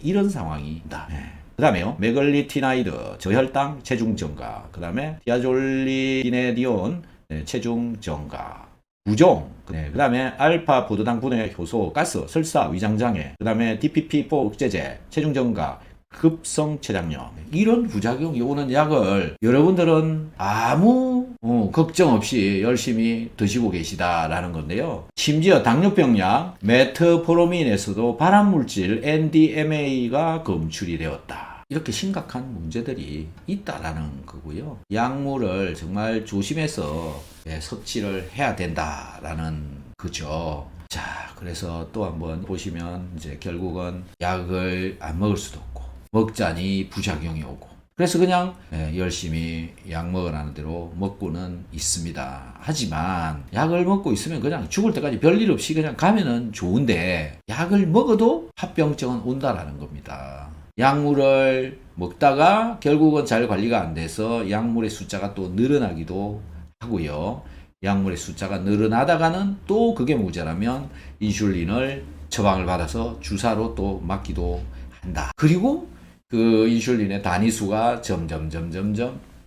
이런 상황이다. 그 다음에요. 메글리티나이드, 저혈당, 체중 증가. 그 다음에 티아졸리디네디온, 체중 증가. 부종, 그 다음에 알파 부도당 분해 효소, 가스, 설사, 위장장애, 그 다음에 DPP4 억제제, 체중 증가, 급성 췌장염, 이런 부작용이 오는 약을 여러분들은 아무 걱정 없이 열심히 드시고 계시다라는 건데요. 심지어 당뇨병 약 메트포르민에서도 발암물질 NDMA가 검출이 되었다. 이렇게 심각한 문제들이 있다라는 거고요. 약물을 정말 조심해서 섭취를 해야 된다라는 거죠. 자, 그래서 또 한번 보시면 이제 결국은 약을 안 먹을 수도 없고 먹자니 부작용이 오고. 그래서 그냥 열심히 약 먹으라는 대로 먹고는 있습니다. 하지만 약을 먹고 있으면 그냥 죽을 때까지 별일 없이 그냥 가면은 좋은데 약을 먹어도 합병증은 온다라는 겁니다. 약물을 먹다가 결국은 잘 관리가 안 돼서 약물의 숫자가 또 늘어나기도 하고요. 약물의 숫자가 늘어나다가는 또 그게 모자라면 인슐린을 처방을 받아서 주사로 또 맞기도 한다. 그리고 그 인슐린의 단위수가 점점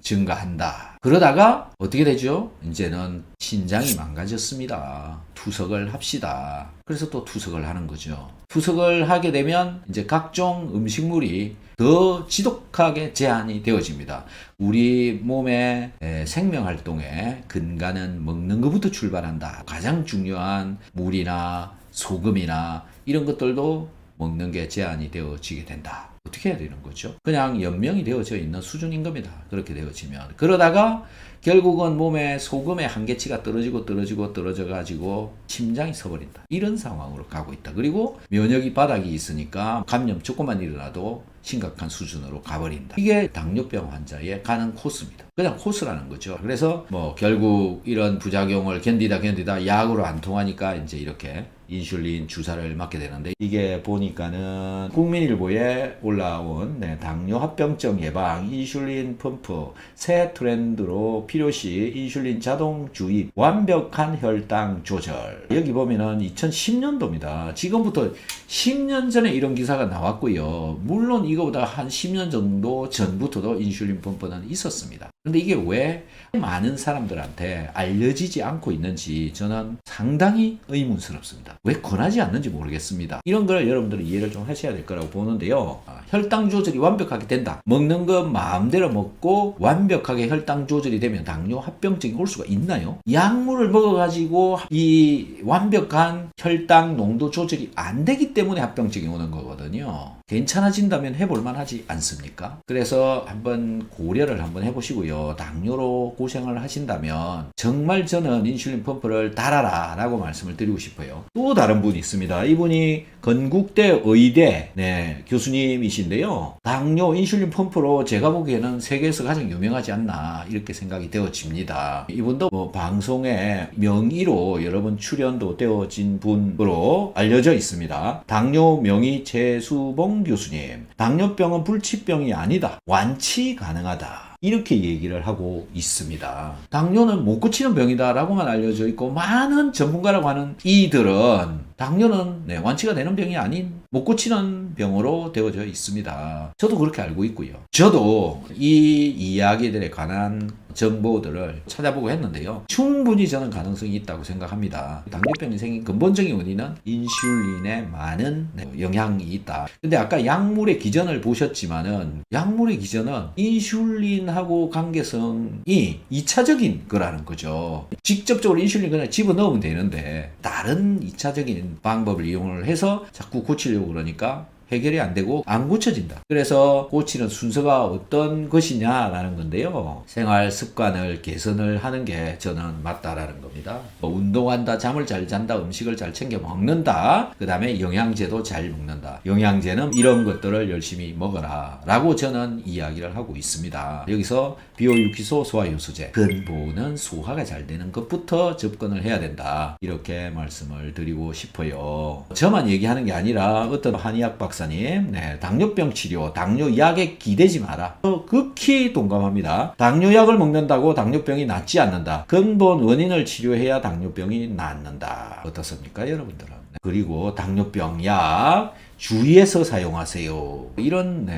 증가한다. 그러다가 어떻게 되죠? 이제는 신장이 망가졌습니다. 투석을 합시다. 그래서 또 투석을 하는 거죠. 투석을 하게 되면 이제 각종 음식물이 더 지독하게 제한이 되어집니다. 우리 몸의 생명활동의 근간은 먹는 것부터 출발한다. 가장 중요한 물이나 소금이나 이런 것들도 먹는 게 제한이 되어지게 된다. 어떻게 해야 되는 거죠? 그냥 연명이 되어져 있는 수준인 겁니다. 그렇게 되어지면. 그러다가 결국은 몸에 소금의 한계치가 떨어져 가지고 심장이 서버린다. 이런 상황으로 가고 있다. 그리고 면역이 바닥이 있으니까 감염 조금만 일어나도 심각한 수준으로 가버린다. 이게 당뇨병 환자의 가는 코스입니다. 그냥 코스라는 거죠. 그래서 뭐 결국 이런 부작용을 견디다 약으로 안 통하니까 이제 이렇게 인슐린 주사를 맞게 되는데, 이게 보니까는 국민일보에 올라온 당뇨 합병증 예방 인슐린 펌프 새 트렌드로 필요시 인슐린 자동 주입 완벽한 혈당 조절. 여기 보면은 2010년도입니다. 지금부터 10년 전에 이런 기사가 나왔고요. 물론 이거보다 한 10년 정도 전부터도 인슐린 펌프는 있었습니다. 근데 이게 왜 많은 사람들한테 알려지지 않고 있는지 저는 상당히 의문스럽습니다. 왜 권하지 않는지 모르겠습니다. 이런 걸 여러분들은 이해를 좀 하셔야 될 거라고 보는데요. 혈당 조절이 완벽하게 된다. 먹는 거 마음대로 먹고 완벽하게 혈당 조절이 되면 당뇨 합병증이 올 수가 있나요? 약물을 먹어가지고 이 완벽한 혈당 농도 조절이 안 되기 때문에 합병증이 오는 거거든요. 괜찮아진다면 해볼만 하지 않습니까? 그래서 한번 고려를 한번 해보시고요. 당뇨로 고생을 하신다면 정말 저는 인슐린 펌프를 달아라 라고 말씀을 드리고 싶어요. 또 다른 분이 있습니다. 이분이 건국대 의대 교수님이신데요. 당뇨 인슐린 펌프로 제가 보기에는 세계에서 가장 유명하지 않나 이렇게 생각이 되어집니다. 이분도 뭐 방송에 명의로 여러 번 출연도 되어진 분으로 알려져 있습니다. 당뇨 명의 최수봉 교수님, 당뇨병은 불치병이 아니다. 완치 가능하다. 이렇게 얘기를 하고 있습니다. 당뇨는 못 고치는 병이다라고만 알려져 있고, 많은 전문가라고 하는 이들은 당뇨는 완치가 되는 병이 아닌 못 고치는 병으로 되어져 있습니다. 저도 그렇게 알고 있고요. 저도 이 이야기들에 관한 정보들을 찾아보고 했는데요. 충분히 저는 가능성이 있다고 생각합니다. 당뇨병이 생긴 근본적인 원인은 인슐린에 많은 영향이 있다. 근데 아까 약물의 기전을 보셨지만은 약물의 기전은 인슐린하고 관계성이 2차적인 거라는 거죠. 직접적으로 인슐린 그냥 집어넣으면 되는데 다른 2차적인 방법을 이용을 해서 자꾸 고치려고 그러니까 해결이 안 되고 안 고쳐진다. 그래서 고치는 순서가 어떤 것이냐라는 건데요. 생활 습관을 개선을 하는 게 저는 맞다라는 겁니다. 운동한다, 잠을 잘 잔다, 음식을 잘 챙겨 먹는다, 그 다음에 영양제도 잘 먹는다. 영양제는 이런 것들을 열심히 먹어라 라고 저는 이야기를 하고 있습니다. 여기서 비오유기소, 소화효소제, 근본은 소화가 잘 되는 것부터 접근을 해야 된다. 이렇게 말씀을 드리고 싶어요. 저만 얘기하는 게 아니라 어떤 한의학 박사님, 당뇨병 치료, 당뇨약에 기대지 마라. 극히 동감합니다. 당뇨약을 먹는다고 당뇨병이 낫지 않는다. 근본 원인을 치료해야 당뇨병이 낫는다. 어떻습니까, 여러분들은? 그리고 당뇨병 약 주의해서 사용하세요. 이런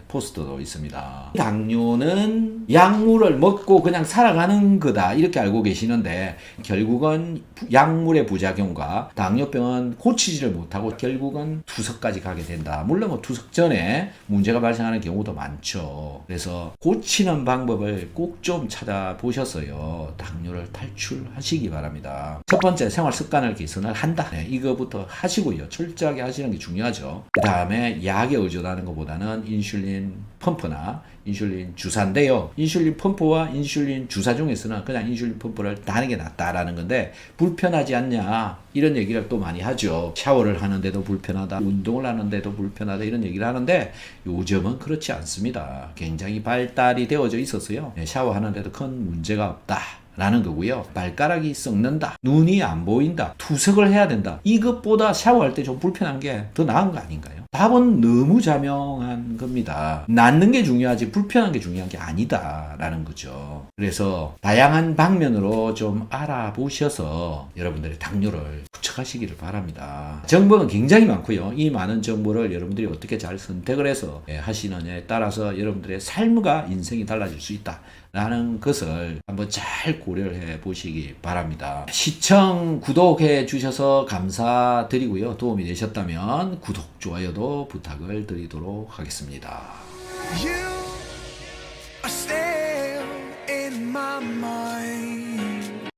포스터도 있습니다. 당뇨는 약물을 먹고 그냥 살아가는 거다 이렇게 알고 계시는데, 결국은 약물의 부작용과 당뇨병은 고치지를 못하고 결국은 투석까지 가게 된다. 물론 뭐 투석 전에 문제가 발생하는 경우도 많죠. 그래서 고치는 방법을 꼭 좀 찾아보셔서요, 당뇨를 탈출하시기 바랍니다. 첫 번째, 생활 습관을 개선을 한다. 이거부터 하시고요. 철저하게 하시는 게 중요하죠. 그렇죠. 그 다음에 약에 의존하는 것보다는 인슐린 펌프나 인슐린 주사인데요. 인슐린 펌프와 인슐린 주사 중에서는 그냥 인슐린 펌프를 다는 게 낫다라는 건데, 불편하지 않냐 이런 얘기를 또 많이 하죠. 샤워를 하는데도 불편하다, 운동을 하는데도 불편하다 이런 얘기를 하는데, 요즘은 그렇지 않습니다. 굉장히 발달이 되어져 있어서요, 샤워하는데도 큰 문제가 없다 라는 거고요. 발가락이 썩는다, 눈이 안 보인다, 투석을 해야 된다, 이것보다 샤워할 때 좀 불편한 게 더 나은 거 아닌가요? 답은 너무 자명한 겁니다. 낫는 게 중요하지 불편한 게 중요한 게 아니다 라는 거죠. 그래서 다양한 방면으로 좀 알아보셔서 여러분들의 당뇨를 부착하시기를 바랍니다. 정보는 굉장히 많고요. 이 많은 정보를 여러분들이 어떻게 잘 선택을 해서 하시느냐에 따라서 여러분들의 삶과 인생이 달라질 수 있다 라는 것을 한번 잘 고려를 해 보시기 바랍니다. 시청, 구독해 주셔서 감사드리고요. 도움이 되셨다면 구독, 좋아요도 부탁을 드리도록 하겠습니다.
You